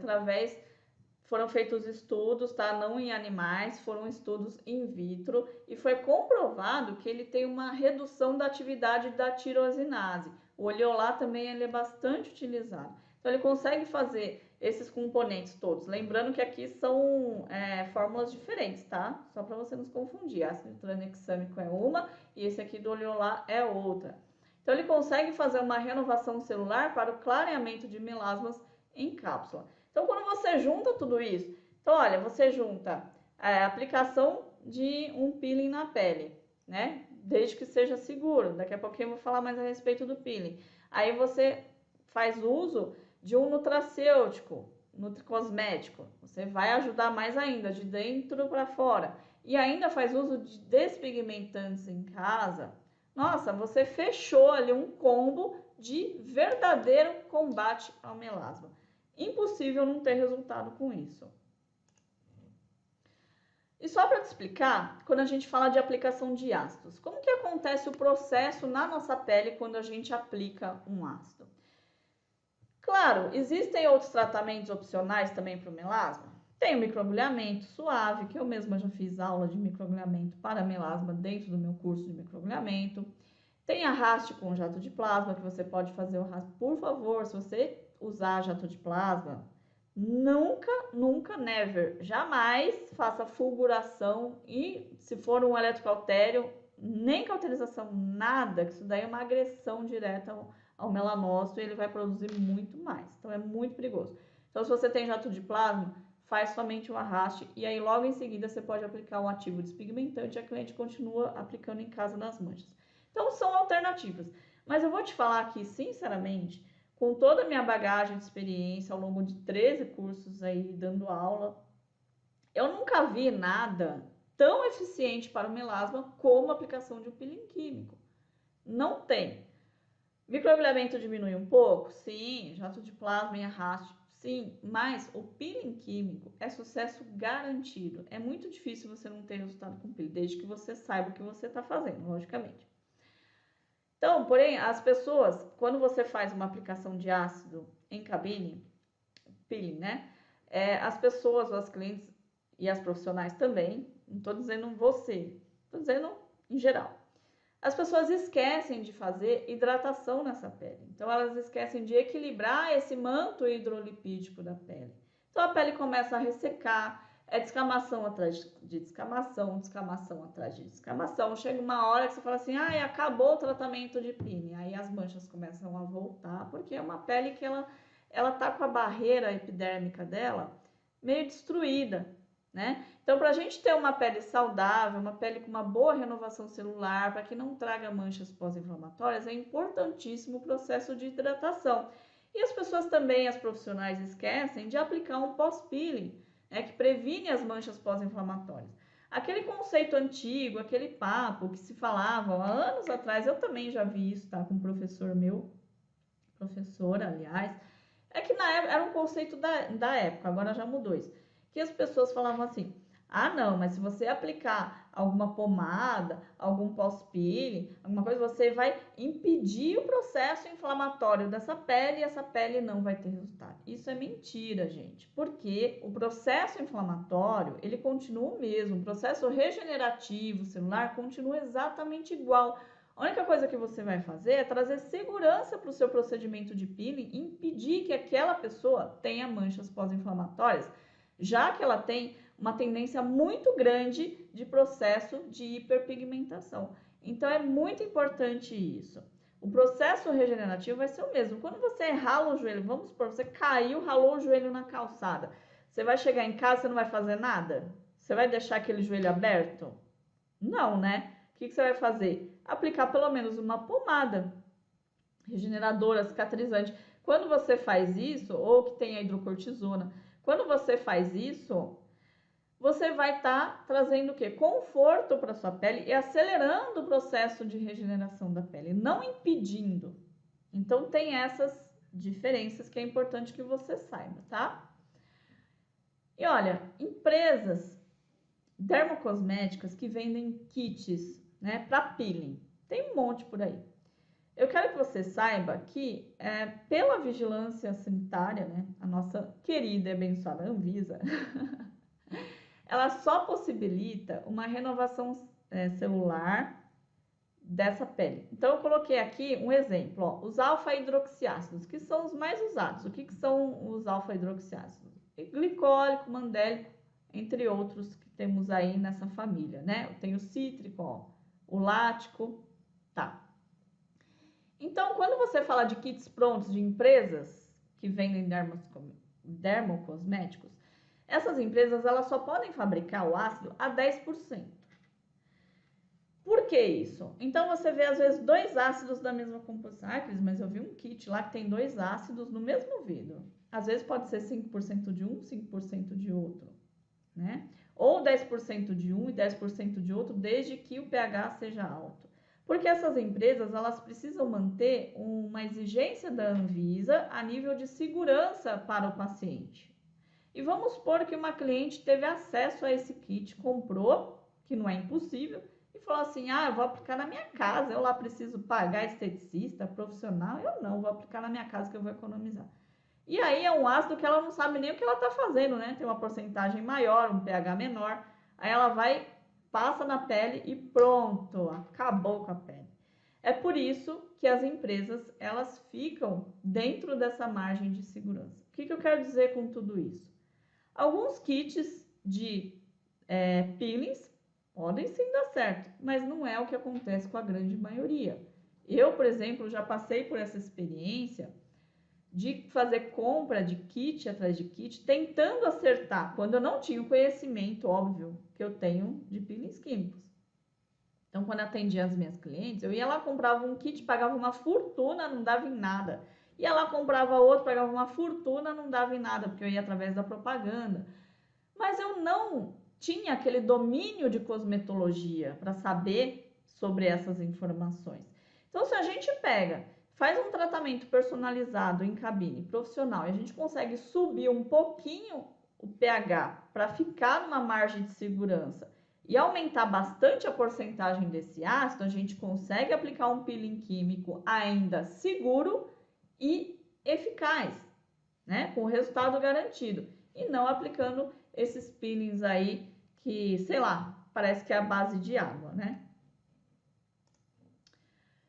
foram feitos estudos, tá? Não em animais, foram estudos in vitro e foi comprovado que ele tem uma redução da atividade da tirosinase. O Oleolar também ele é bastante utilizado. Então, ele consegue fazer esses componentes todos. Lembrando que aqui são fórmulas diferentes, tá? Só para você não se confundir. Ácido tranexâmico é uma e esse aqui do Oleolar é outra. Então, ele consegue fazer uma renovação celular para o clareamento de melasmas em cápsula. Então, quando você junta tudo isso, então, olha, você junta a aplicação de um peeling na pele, né? Desde que seja seguro. Daqui a pouquinho eu vou falar mais a respeito do peeling. Aí você faz uso de um nutracêutico, nutricosmético. Você vai ajudar mais ainda, de dentro para fora. E ainda faz uso de despigmentantes em casa. Nossa, você fechou ali um combo de verdadeiro combate ao melasma. Impossível não ter resultado com isso. E só para te explicar, quando a gente fala de aplicação de ácidos, como que acontece o processo na nossa pele quando a gente aplica um ácido? Claro, existem outros tratamentos opcionais também para o melasma. Tem o microagulhamento suave, que eu mesma já fiz aula de microagulhamento para melasma dentro do meu curso de microagulhamento. Tem arraste com jato de plasma, que você pode fazer o arraste. Por favor, se você usar jato de plasma, nunca, never, jamais faça fulguração e se for um eletrocautério, nem cauterização, nada, que isso daí é uma agressão direta ao melanócito e ele vai produzir muito mais. Então, é muito perigoso. Então, se você tem jato de plasma, faz somente o arraste e aí logo em seguida você pode aplicar um ativo despigmentante e a cliente continua aplicando em casa nas manchas. Então, são alternativas. Mas eu vou te falar aqui, sinceramente, com toda a minha bagagem de experiência ao longo de 13 cursos aí dando aula, eu nunca vi nada tão eficiente para o melasma como a aplicação de um peeling químico. Não tem. Microagulhamento diminui um pouco? Sim. Jato de plasma e arraste? Sim. Mas o peeling químico é sucesso garantido. É muito difícil você não ter resultado com peeling, desde que você saiba o que você está fazendo, logicamente. Então, porém, as pessoas, quando você faz uma aplicação de ácido em cabine, peeling, né? As pessoas, as clientes e as profissionais também, não estou dizendo você, estou dizendo em geral. As pessoas esquecem de fazer hidratação nessa pele. Então, elas esquecem de equilibrar esse manto hidrolipídico da pele. Então, a pele começa a ressecar, descamação atrás de descamação, descamação atrás de descamação. Chega uma hora que você fala assim, acabou o tratamento de peeling. Aí as manchas começam a voltar, porque é uma pele que ela tá com a barreira epidérmica dela meio destruída, né? Então, para a gente ter uma pele saudável, uma pele com uma boa renovação celular, para que não traga manchas pós-inflamatórias, é importantíssimo o processo de hidratação. E as pessoas também, as profissionais, esquecem de aplicar um pós-peeling, que previne as manchas pós-inflamatórias. Aquele conceito antigo, aquele papo que se falava há anos atrás, eu também já vi isso, tá? Com um professor meu, professora, aliás, que na época era um conceito da época, agora já mudou isso. que as pessoas falavam assim: ah, não, mas se você aplicar alguma pomada, algum pós-peeling, alguma coisa, você vai impedir o processo inflamatório dessa pele e essa pele não vai ter resultado. Isso é mentira, gente, porque o processo inflamatório, ele continua o mesmo, o processo regenerativo celular continua exatamente igual. A única coisa que você vai fazer é trazer segurança para o seu procedimento de peeling e impedir que aquela pessoa tenha manchas pós-inflamatórias, já que ela tem uma tendência muito grande de processo de hiperpigmentação. Então, é muito importante isso. O processo regenerativo vai ser o mesmo. Quando você rala o joelho, vamos supor, você caiu, ralou o joelho na calçada. Você vai chegar em casa, você não vai fazer nada? Você vai deixar aquele joelho aberto? Não, né? O que você vai fazer? Aplicar pelo menos uma pomada regeneradora, cicatrizante. Quando você faz isso, ou que tem a hidrocortisona, quando você faz isso, você vai estar trazendo o quê? Conforto para sua pele e acelerando o processo de regeneração da pele, não impedindo. Então, tem essas diferenças que é importante que você saiba, tá? E olha, empresas dermocosméticas que vendem kits, né, para peeling, tem um monte por aí. Eu quero que você saiba que, pela vigilância sanitária, né, a nossa querida e abençoada Anvisa, ela só possibilita uma renovação celular dessa pele. Então, eu coloquei aqui um exemplo, ó, os alfa-hidroxiácidos, que são os mais usados. O que são os alfa-hidroxiácidos? Glicólico, mandélico, entre outros que temos aí nessa família, né? Tem o cítrico, ó, o lático, tá. Então, quando você fala de kits prontos de empresas que vendem dermocosméticos, essas empresas elas só podem fabricar o ácido a 10%. Por que isso? Então você vê às vezes 2 ácidos da mesma composição. Ah, Cris, mas eu vi um kit lá que tem 2 ácidos no mesmo vidro. Às vezes pode ser 5% de um, 5% de outro, né? Ou 10% de um e 10% de outro, desde que o pH seja alto. Porque essas empresas elas precisam manter uma exigência da Anvisa a nível de segurança para o paciente. E vamos supor que uma cliente teve acesso a esse kit, comprou, que não é impossível, e falou assim: ah, eu vou aplicar na minha casa, eu lá preciso pagar esteticista, profissional, eu não, vou aplicar na minha casa que eu vou economizar. E aí é um ácido que ela não sabe nem o que ela está fazendo, né? Tem uma porcentagem maior, um pH menor, aí ela vai, passa na pele e pronto, acabou com a pele. É por isso que as empresas, elas ficam dentro dessa margem de segurança. O que eu quero dizer com tudo isso? Alguns kits de peelings podem sim dar certo, mas não é o que acontece com a grande maioria. Eu, por exemplo, já passei por essa experiência de fazer compra de kit atrás de kit, tentando acertar, quando eu não tinha o conhecimento, óbvio, que eu tenho de peelings químicos. Então, quando eu atendia as minhas clientes, eu ia lá, comprava um kit, pagava uma fortuna, não dava em nada. Ia lá, comprava outro, pagava uma fortuna, não dava em nada, porque eu ia através da propaganda. Mas eu não tinha aquele domínio de cosmetologia para saber sobre essas informações. Então, se a gente pega, faz um tratamento personalizado em cabine profissional e a gente consegue subir um pouquinho o pH para ficar numa margem de segurança e aumentar bastante a porcentagem desse ácido, a gente consegue aplicar um peeling químico ainda seguro e eficaz, né? Com resultado garantido. E não aplicando esses peelings aí que, sei lá, parece que é a base de água, né?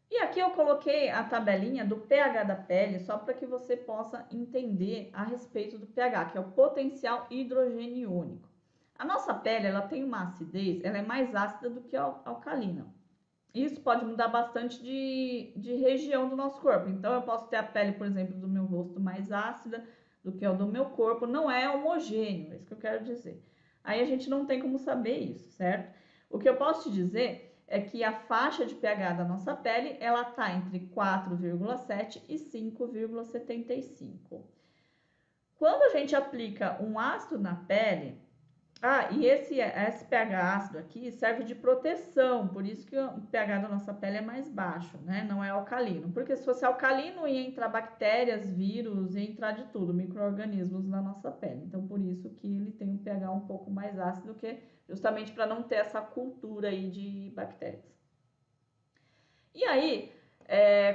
E aqui eu coloquei a tabelinha do pH da pele, só para que você possa entender a respeito do pH, que é o potencial hidrogeniônico. A nossa pele, ela tem uma acidez, ela é mais ácida do que alcalina. Isso pode mudar bastante de região do nosso corpo. Então, eu posso ter a pele, por exemplo, do meu rosto mais ácida do que a do meu corpo. Não é homogêneo, é isso que eu quero dizer. Aí a gente não tem como saber isso, certo? O que eu posso te dizer é que a faixa de pH da nossa pele, ela está entre 4,7 e 5,75. Quando a gente aplica um ácido na pele, Ah, e esse pH ácido aqui serve de proteção, por isso que o pH da nossa pele é mais baixo, né? Não é alcalino. Porque se fosse alcalino, ia entrar bactérias, vírus, ia entrar de tudo, micro-organismos na nossa pele. Então, por isso que ele tem um pH um pouco mais ácido, que justamente para não ter essa cultura aí de bactérias. E aí,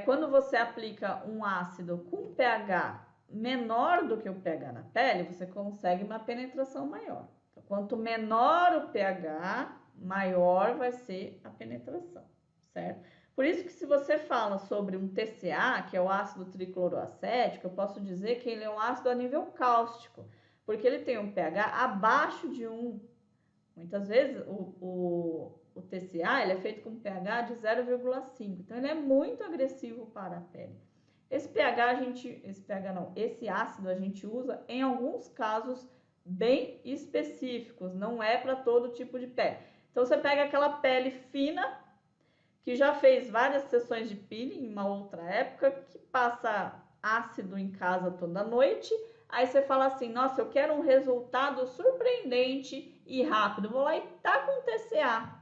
quando você aplica um ácido com pH menor do que o pH na pele, você consegue uma penetração maior. Então, quanto menor o pH, maior vai ser a penetração, certo? Por isso que se você fala sobre um TCA, que é o ácido tricloroacético, eu posso dizer que ele é um ácido a nível cáustico, porque ele tem um pH abaixo de 1. Muitas vezes o TCA ele é feito com pH de 0,5, então ele é muito agressivo para a pele. Esse ácido a gente usa em alguns casos bem específicos, não é para todo tipo de pele. Então você pega aquela pele fina que já fez várias sessões de peeling em uma outra época, que passa ácido em casa toda noite. Aí você fala assim, nossa, eu quero um resultado surpreendente e rápido. Vou lá e tá com TCA,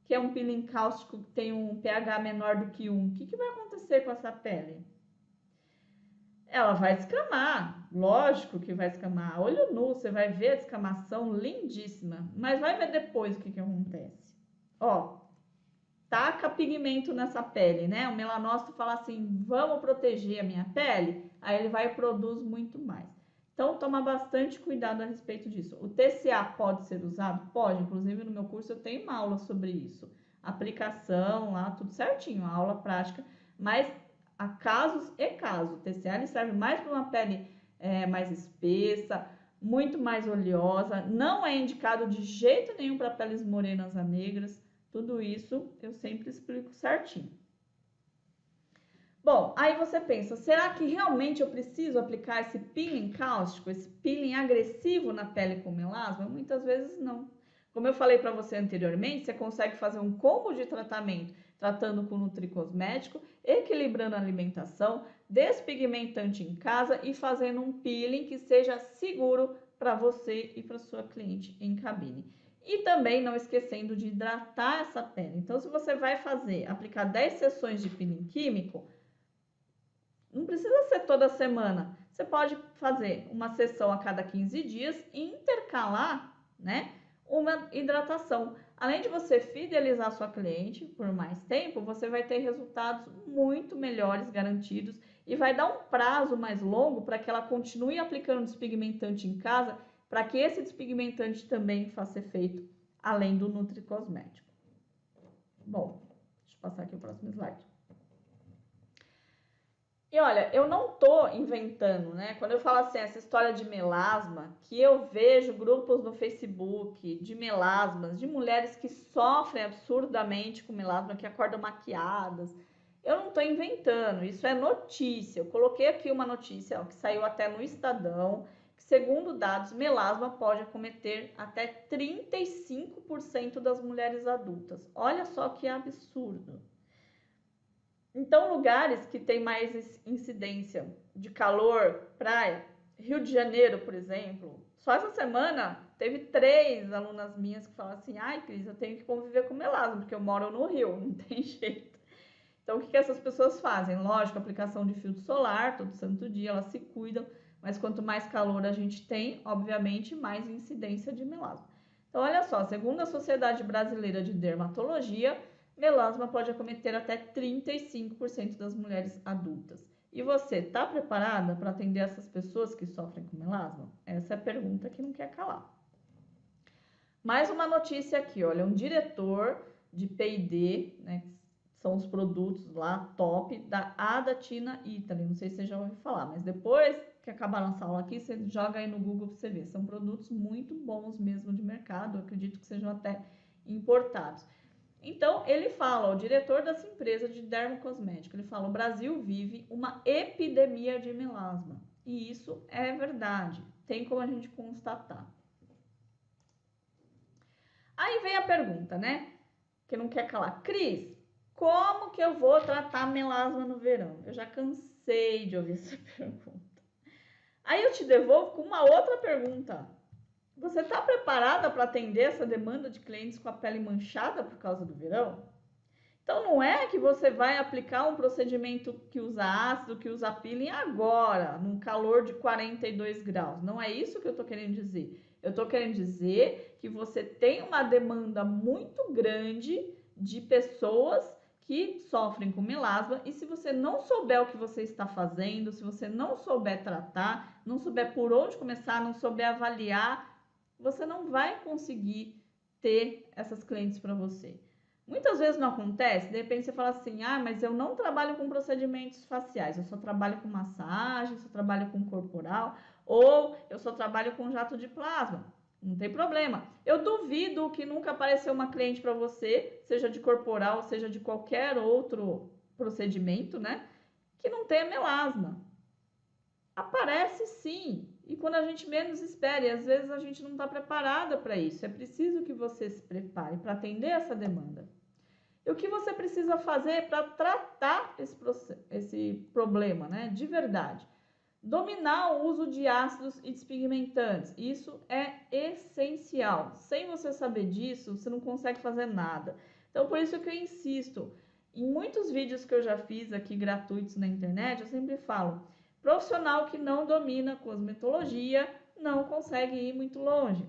que é um peeling cáustico que tem um pH menor do que 1. O que vai acontecer com essa pele? Ela vai descamar, lógico que vai descamar. Olho nu, você vai ver a descamação lindíssima. Mas vai ver depois o que acontece. Ó, taca pigmento nessa pele, né? O melanócito fala assim, vamos proteger a minha pele, aí ele vai e produz muito mais. Então, toma bastante cuidado a respeito disso. O TCA pode ser usado? Pode, inclusive no meu curso eu tenho uma aula sobre isso. Aplicação lá, tudo certinho, a aula prática, mas há casos e casos. O TCA ele serve mais para uma pele mais espessa, muito mais oleosa, não é indicado de jeito nenhum para peles morenas a negras. Tudo isso eu sempre explico certinho. Bom, aí você pensa, será que realmente eu preciso aplicar esse peeling cáustico, esse peeling agressivo na pele com melasma? Muitas vezes não. Como eu falei para você anteriormente, você consegue fazer um combo de tratamento, tratando com nutricosmético, equilibrando a alimentação, despigmentante em casa e fazendo um peeling que seja seguro para você e para sua cliente em cabine. E também não esquecendo de hidratar essa pele. Então, se você vai aplicar 10 sessões de peeling químico, não precisa ser toda semana. Você pode fazer uma sessão a cada 15 dias e intercalar, né, uma hidratação. Além de você fidelizar sua cliente por mais tempo, você vai ter resultados muito melhores garantidos e vai dar um prazo mais longo para que ela continue aplicando despigmentante em casa, para que esse despigmentante também faça efeito além do nutricosmético. Bom, deixa eu passar aqui o próximo slide. E olha, eu não tô inventando, né? Quando eu falo assim, essa história de melasma, que eu vejo grupos no Facebook de melasmas, de mulheres que sofrem absurdamente com melasma, que acordam maquiadas. Eu não tô inventando, isso é notícia. Eu coloquei aqui uma notícia, ó, que saiu até no Estadão, que segundo dados, melasma pode acometer até 35% das mulheres adultas. Olha só que absurdo. Então, lugares que tem mais incidência de calor, praia, Rio de Janeiro, por exemplo, só essa semana teve 3 alunas minhas que falaram assim, ai, Cris, eu tenho que conviver com melasma, porque eu moro no Rio, não tem jeito. Então, o que essas pessoas fazem? Lógico, aplicação de filtro solar, todo santo dia, elas se cuidam, mas quanto mais calor a gente tem, obviamente, mais incidência de melasma. Então, olha só, segundo a Sociedade Brasileira de Dermatologia, melasma pode acometer até 35% das mulheres adultas. E você está preparada para atender essas pessoas que sofrem com melasma? Essa é a pergunta que não quer calar. Mais uma notícia aqui, olha, um diretor de P&D, né, que são os produtos lá top da Adatina Italy, não sei se você já ouviu falar, mas depois que acabar nossa aula aqui, você joga aí no Google para você ver, são produtos muito bons mesmo de mercado, eu acredito que sejam até importados. Então, ele fala, o diretor dessa empresa de dermocosmético, ele fala, o Brasil vive uma epidemia de melasma. E isso é verdade, tem como a gente constatar. Aí vem a pergunta, né? Que não quer calar. Cris, como que eu vou tratar melasma no verão? Eu já cansei de ouvir essa pergunta. Aí eu te devolvo com uma outra pergunta. Você está preparada para atender essa demanda de clientes com a pele manchada por causa do verão? Então, não é que você vai aplicar um procedimento que usa ácido, que usa peeling agora, num calor de 42 graus. Não é isso que eu estou querendo dizer. Eu estou querendo dizer que você tem uma demanda muito grande de pessoas que sofrem com melasma, e se você não souber o que você está fazendo, se você não souber tratar, não souber por onde começar, não souber avaliar, você não vai conseguir ter essas clientes para você. Muitas vezes não acontece, de repente você fala assim, ah, mas eu não trabalho com procedimentos faciais, eu só trabalho com massagem, só trabalho com corporal, ou eu só trabalho com jato de plasma. Não tem problema. Eu duvido que nunca apareceu uma cliente para você, seja de corporal, seja de qualquer outro procedimento, né? Que não tenha melasma. Aparece sim. E quando a gente menos espera, e às vezes a gente não está preparada para isso. É preciso que você se prepare para atender essa demanda. E o que você precisa fazer para tratar esse problema, né? De verdade. Dominar o uso de ácidos e despigmentantes. Isso é essencial. Sem você saber disso, você não consegue fazer nada. Então, por isso que eu insisto. Em muitos vídeos que eu já fiz aqui gratuitos na internet, eu sempre falo: profissional que não domina cosmetologia não consegue ir muito longe.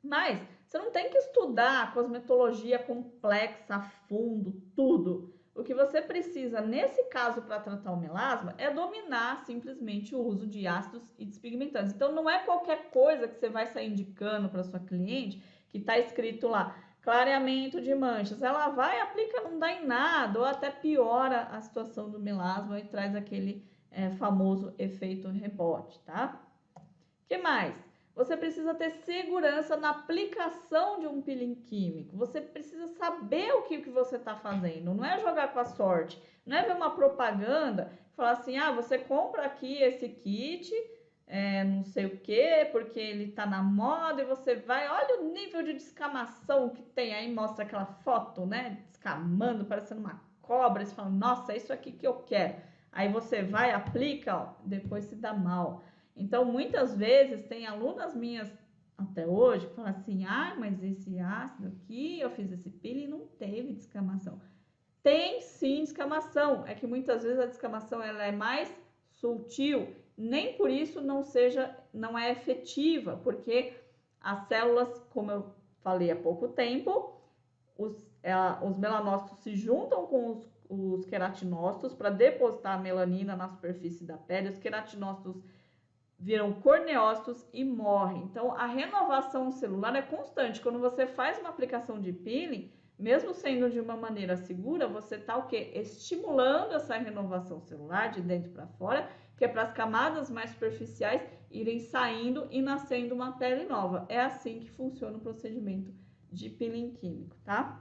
Mas você não tem que estudar a cosmetologia complexa, a fundo, tudo. O que você precisa, nesse caso, para tratar o melasma, é dominar simplesmente o uso de ácidos e despigmentantes. Então, não é qualquer coisa que você vai sair indicando para sua cliente que está escrito lá, clareamento de manchas. Ela vai, aplica, não dá em nada, ou até piora a situação do melasma e traz aquele famoso efeito rebote, tá? O que mais? Você precisa ter segurança na aplicação de um peeling químico. Você precisa saber o que você está fazendo. Não é jogar com a sorte. Não é ver uma propaganda e falar assim, ah, você compra aqui esse kit, não sei o que, porque ele está na moda, e você vai, olha o nível de descamação que tem. Aí mostra aquela foto, né, descamando, parecendo uma cobra. E você fala, nossa, é isso aqui que eu quero. Aí você vai, aplica, ó, depois se dá mal. Então, muitas vezes, tem alunas minhas até hoje que falam assim, ah, mas esse ácido aqui, eu fiz esse peeling e não teve descamação. Tem sim descamação, é que muitas vezes a descamação ela é mais sutil, nem por isso não é efetiva, porque as células, como eu falei há pouco tempo, os melanócitos se juntam com os queratinócitos para depositar a melanina na superfície da pele, os queratinócitos viram corneócitos e morrem. Então, a renovação celular é constante. Quando você faz uma aplicação de peeling, mesmo sendo de uma maneira segura, você está o quê? Estimulando essa renovação celular de dentro para fora, que é para as camadas mais superficiais irem saindo e nascendo uma pele nova. É assim que funciona o procedimento de peeling químico, tá?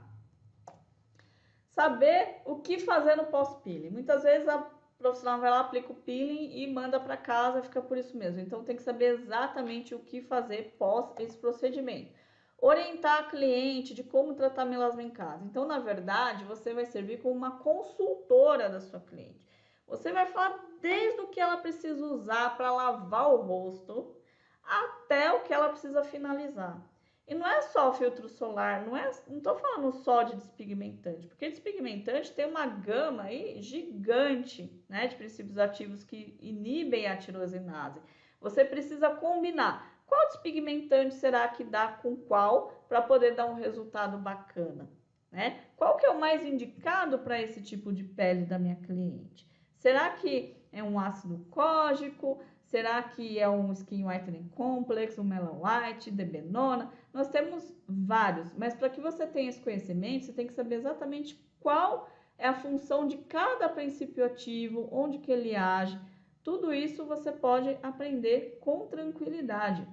Saber o que fazer no pós-peeling. Muitas vezes a profissional vai lá, aplica o peeling e manda para casa, fica por isso mesmo. Então tem que saber exatamente o que fazer pós esse procedimento. Orientar a cliente de como tratar melasma em casa. Então, na verdade, você vai servir como uma consultora da sua cliente. Você vai falar desde o que ela precisa usar para lavar o rosto até o que ela precisa finalizar. E não é só filtro solar, não estou falando só de despigmentante, porque despigmentante tem uma gama aí gigante, né, de princípios ativos que inibem a tirosinase. Você precisa combinar qual despigmentante será que dá com qual para poder dar um resultado bacana, né? Qual que é o mais indicado para esse tipo de pele da minha cliente? Será que é um ácido cógico? Será que é um Skin Whitening Complex, um Melon White, Debenona? Nós temos vários, mas para que você tenha esse conhecimento, você tem que saber exatamente qual é a função de cada princípio ativo, onde que ele age. Tudo isso você pode aprender com tranquilidade.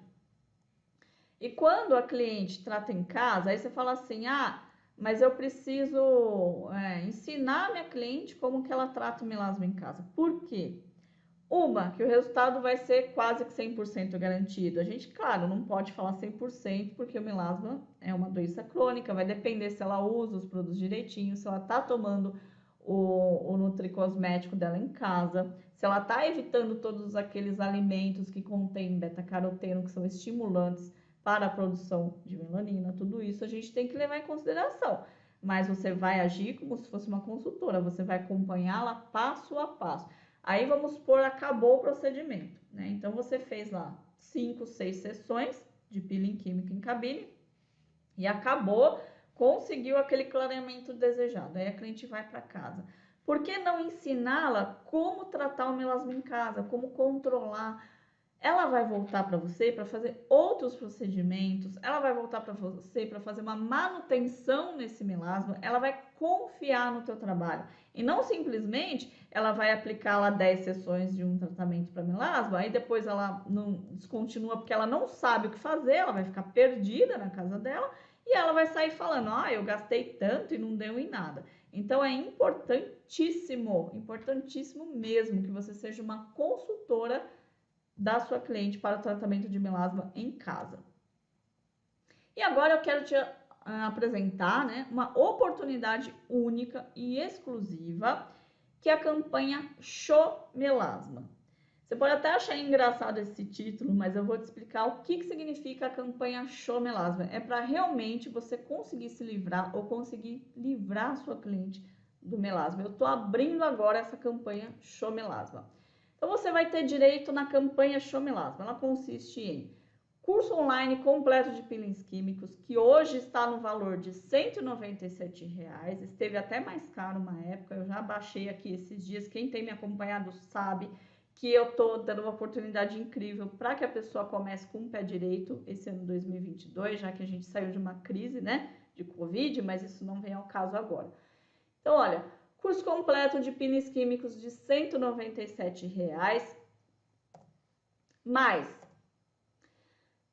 E quando a cliente trata em casa, aí você fala assim, ah, mas eu preciso ensinar a minha cliente como que ela trata o melasma em casa. Por quê? Que o resultado vai ser quase que 100% garantido. A gente, claro, não pode falar 100%, porque o melasma é uma doença crônica, vai depender se ela usa os produtos direitinho, se ela está tomando o nutricosmético dela em casa, se ela está evitando todos aqueles alimentos que contêm beta-caroteno, que são estimulantes para a produção de melanina, tudo isso a gente tem que levar em consideração. Mas você vai agir como se fosse uma consultora, você vai acompanhá-la passo a passo. Aí vamos supor, acabou o procedimento, né? Então você fez lá 5, 6 sessões de peeling químico em cabine e acabou, conseguiu aquele clareamento desejado. Aí a cliente vai para casa. Por que não ensiná-la como tratar o melasma em casa, como controlar? Ela vai voltar para você para fazer outros procedimentos, ela vai voltar para você para fazer uma manutenção nesse melasma, ela vai confiar no teu trabalho. E não simplesmente ela vai aplicar lá 10 sessões de um tratamento para melasma, aí depois ela não descontinua porque ela não sabe o que fazer, ela vai ficar perdida na casa dela e ela vai sair falando, eu gastei tanto e não deu em nada. Então é importantíssimo, importantíssimo mesmo que você seja uma consultora da sua cliente para o tratamento de melasma em casa. E agora eu quero te apresentar, né, uma oportunidade única e exclusiva, que é a campanha Show Melasma. Você pode até achar engraçado esse título, mas eu vou te explicar o que significa a campanha Show Melasma. É para realmente você conseguir se livrar ou conseguir livrar a sua cliente do melasma. Eu estou abrindo agora essa campanha Show Melasma. Então, você vai ter direito na campanha Show Melasma. Ela consiste em curso online completo de peelings químicos, que hoje está no valor de R$ 197,00. Esteve até mais caro uma época, eu já baixei aqui esses dias. Quem tem me acompanhado sabe que eu estou dando uma oportunidade incrível para que a pessoa comece com o pé direito esse ano 2022, já que a gente saiu de uma crise, né, de Covid, mas isso não vem ao caso agora. Então, olha, curso completo de peelings químicos de R$ 197,00, mais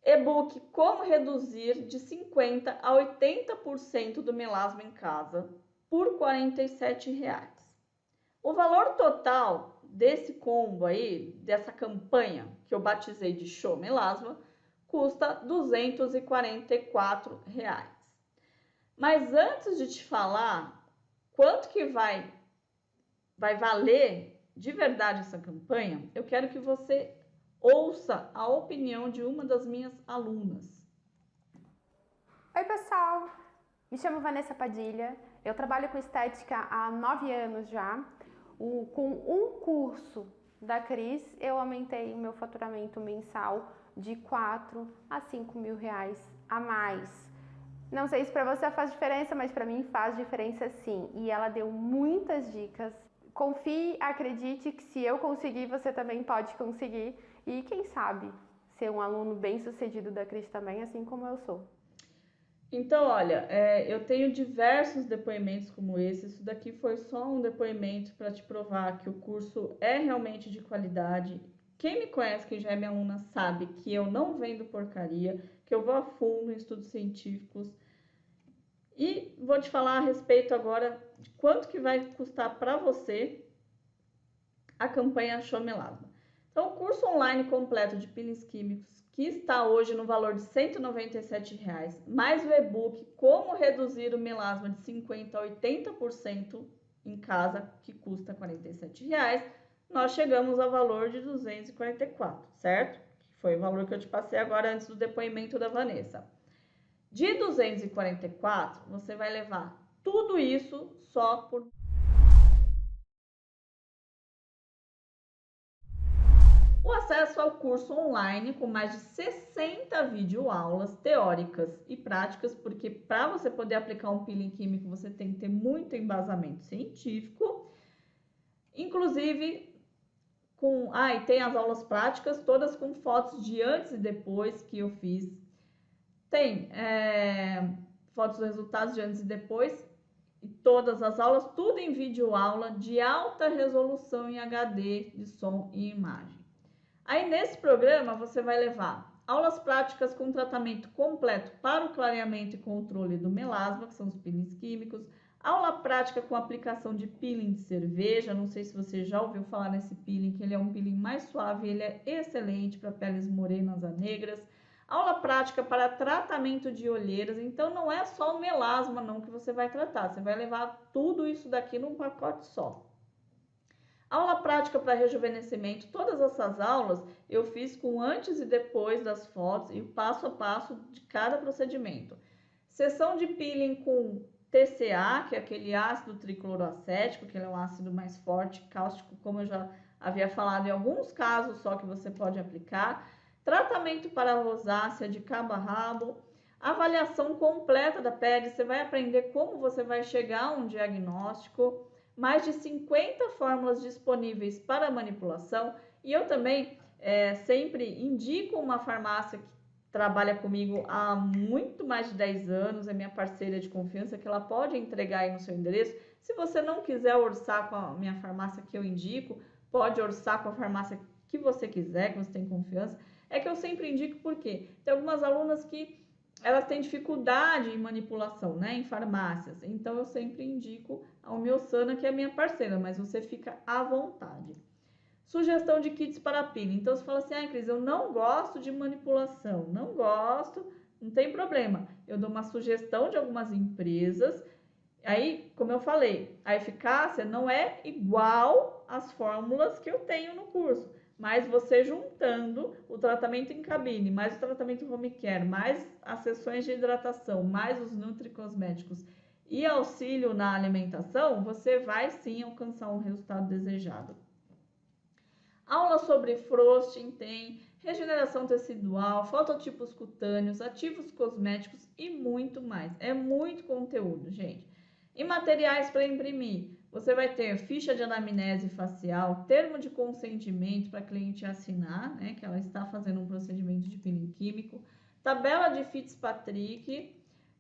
e-book Como Reduzir de 50% a 80% do melasma em casa por R$ 47,00. O valor total desse combo aí, dessa campanha que eu batizei de Show Melasma, custa R$ 244,00. Mas antes de te falar quanto que vai valer de verdade essa campanha, eu quero que você ouça a opinião de uma das minhas alunas. Oi, pessoal! Me chamo Vanessa Padilha, eu trabalho com estética há 9 anos já. Com um curso da Cris, eu aumentei o meu faturamento mensal de 4 a 5 mil reais a mais. Não sei se para você faz diferença, mas para mim faz diferença sim. E ela deu muitas dicas. Confie, acredite que se eu conseguir, você também pode conseguir. E quem sabe ser um aluno bem-sucedido da Cris também, assim como eu sou. Então, olha, eu tenho diversos depoimentos como esse. Isso daqui foi só um depoimento para te provar que o curso é realmente de qualidade. Quem me conhece, quem já é minha aluna, sabe que eu não vendo porcaria, que eu vou a fundo em estudos científicos. E vou te falar a respeito agora de quanto que vai custar para você a campanha Show Melasma. Então, o curso online completo de peelings químicos, que está hoje no valor de R$ 197,00, mais o e-book Como Reduzir o Melasma de 50% a 80% em casa, que custa R$ 47,00, nós chegamos ao valor de R$ 244,00, certo? Que foi o valor que eu te passei agora antes do depoimento da Vanessa. De 244, você vai levar tudo isso só por o acesso ao curso online com mais de 60 videoaulas teóricas e práticas, porque para você poder aplicar um peeling químico, você tem que ter muito embasamento científico. Inclusive, e tem as aulas práticas, todas com fotos de antes e depois que eu fiz. Tem fotos dos resultados de antes e depois, e todas as aulas, tudo em videoaula de alta resolução em HD de som e imagem. Aí nesse programa você vai levar aulas práticas com tratamento completo para o clareamento e controle do melasma, que são os peelings químicos, aula prática com aplicação de peeling de cerveja, não sei se você já ouviu falar nesse peeling, que ele é um peeling mais suave, ele é excelente para peles morenas a negras, aula prática para tratamento de olheiras, então não é só o melasma não que você vai tratar, você vai levar tudo isso daqui num pacote só. Aula prática para rejuvenescimento, todas essas aulas eu fiz com antes e depois das fotos e o passo a passo de cada procedimento. Sessão de peeling com TCA, que é aquele ácido tricloroacético, que é um ácido mais forte, cáustico, como eu já havia falado, em alguns casos só que você pode aplicar. Tratamento para rosácea de cabo a rabo. Avaliação completa da pele, você vai aprender como você vai chegar a um diagnóstico. Mais de 50 fórmulas disponíveis para manipulação. E eu também sempre indico uma farmácia que trabalha comigo há muito mais de 10 anos, é minha parceira de confiança, que ela pode entregar aí no seu endereço. Se você não quiser orçar com a minha farmácia que eu indico, pode orçar com a farmácia que você quiser, que você tem confiança. É que eu sempre indico porque tem algumas alunas que elas têm dificuldade em manipulação, né, em farmácias. Então eu sempre indico a Homeosana, que é minha parceira, mas você fica à vontade. Sugestão de kits para peeling. Então você fala assim: ah, Cris, eu não gosto de manipulação, não gosto, não tem problema. Eu dou uma sugestão de algumas empresas. Aí, como eu falei, a eficácia não é igual às fórmulas que eu tenho no curso, mas você juntando o tratamento em cabine, mais o tratamento home care, mais as sessões de hidratação, mais os nutricosméticos e auxílio na alimentação, você vai sim alcançar um resultado desejado. Aula sobre frosting tem, regeneração tecidual, fototipos cutâneos, ativos cosméticos e muito mais. É muito conteúdo, gente. E materiais para imprimir, você vai ter ficha de anamnese facial, termo de consentimento para a cliente assinar, né, que ela está fazendo um procedimento de peeling químico, tabela de Fitzpatrick,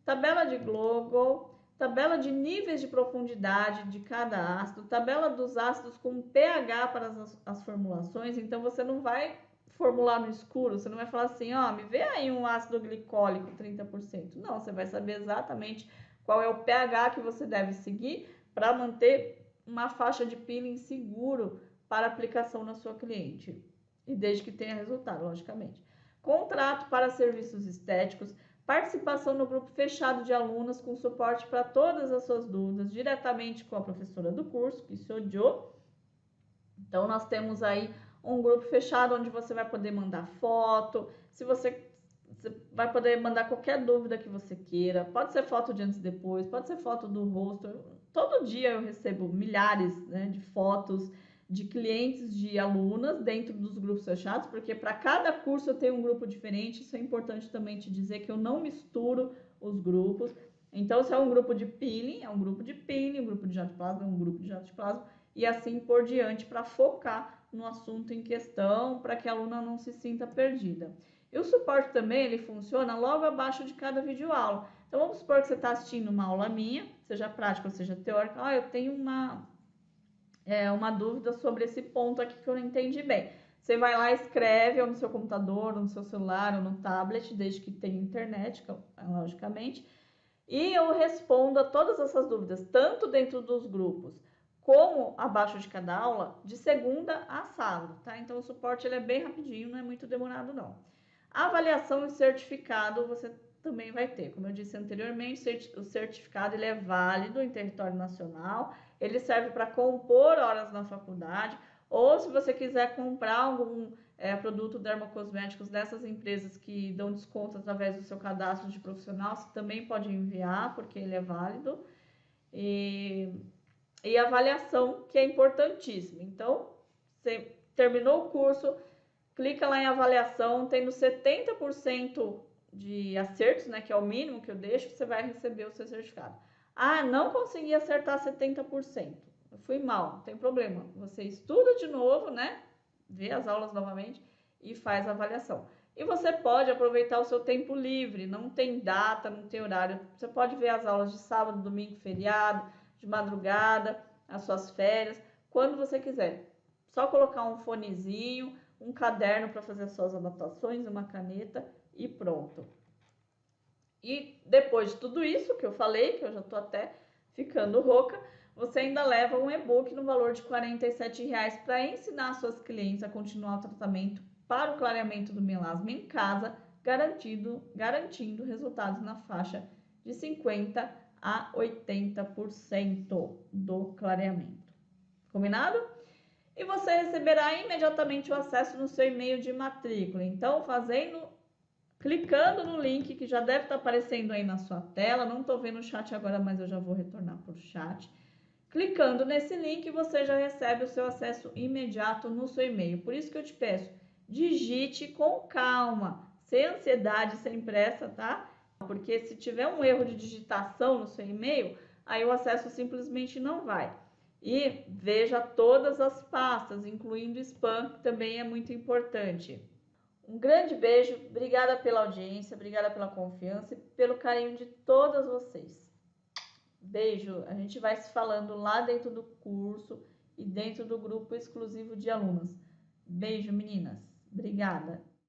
tabela de Global, tabela de níveis de profundidade de cada ácido, tabela dos ácidos com pH para as formulações. Então você não vai formular no escuro, você não vai falar assim, ó, me vê aí um ácido glicólico 30%. Não, você vai saber exatamente qual é o pH que você deve seguir para manter uma faixa de peeling seguro para aplicação na sua cliente. E desde que tenha resultado, logicamente. Contrato para serviços estéticos, participação no grupo fechado de alunas com suporte para todas as suas dúvidas, diretamente com a professora do curso, que sou Jo. Então, nós temos aí um grupo fechado onde você vai poder mandar foto, se você vai poder mandar qualquer dúvida que você queira, pode ser foto de antes e depois, pode ser foto do rosto. Todo dia eu recebo milhares, né, de fotos de clientes, de alunas dentro dos grupos fechados, porque para cada curso eu tenho um grupo diferente. Isso é importante também te dizer, que eu não misturo os grupos. Então, se é um grupo de peeling, é um grupo de peeling, um grupo de jato de plasma, é um grupo de jato de plasma, e assim por diante, para focar no assunto em questão, para que a aluna não se sinta perdida. E o suporte também, ele funciona logo abaixo de cada videoaula. Então, vamos supor que você está assistindo uma aula minha, seja prática ou seja teórica. Ah, eu tenho uma dúvida sobre esse ponto aqui que eu não entendi bem. Você vai lá, escreve, ou no seu computador, ou no seu celular, ou no tablet, desde que tenha internet, logicamente, e eu respondo a todas essas dúvidas, tanto dentro dos grupos, como abaixo de cada aula, de segunda a sábado, tá? Então, o suporte ele é bem rapidinho, não é muito demorado, não. A avaliação e certificado você também vai ter. Como eu disse anteriormente, o certificado ele é válido em território nacional, ele serve para compor horas na faculdade, ou se você quiser comprar algum produto dermocosméticos dessas empresas que dão desconto através do seu cadastro de profissional, você também pode enviar, porque ele é válido. E a avaliação, que é importantíssima. Então, você terminou o curso, clica lá em avaliação, tendo 70% de acertos, né, que é o mínimo que eu deixo, você vai receber o seu certificado. Ah, não consegui acertar 70%. Eu fui mal, não tem problema. Você estuda de novo, né? Vê as aulas novamente e faz a avaliação. E você pode aproveitar o seu tempo livre, não tem data, não tem horário. Você pode ver as aulas de sábado, domingo, feriado, de madrugada, as suas férias, quando você quiser. Só colocar um fonezinho, um caderno para fazer as suas anotações, uma caneta e pronto. E depois de tudo isso que eu falei, que eu já estou até ficando rouca, você ainda leva um e-book no valor de R$ 47,00 para ensinar suas clientes a continuar o tratamento para o clareamento do melasma em casa, garantindo resultados na faixa de 50% a 80% do clareamento. Combinado? e você receberá imediatamente o acesso no seu e-mail de matrícula. Então, clicando no link que já deve estar aparecendo aí na sua tela, não estou vendo o chat agora, mas eu já vou retornar para o chat. Clicando nesse link, você já recebe o seu acesso imediato no seu e-mail. Por isso que eu te peço, digite com calma, sem ansiedade, sem pressa, tá? Porque se tiver um erro de digitação no seu e-mail, aí o acesso simplesmente não vai. E veja todas as pastas, incluindo spam, que também é muito importante. Um grande beijo, obrigada pela audiência, obrigada pela confiança e pelo carinho de todas vocês. Beijo, a gente vai se falando lá dentro do curso e dentro do grupo exclusivo de alunos. Beijo, meninas. Obrigada.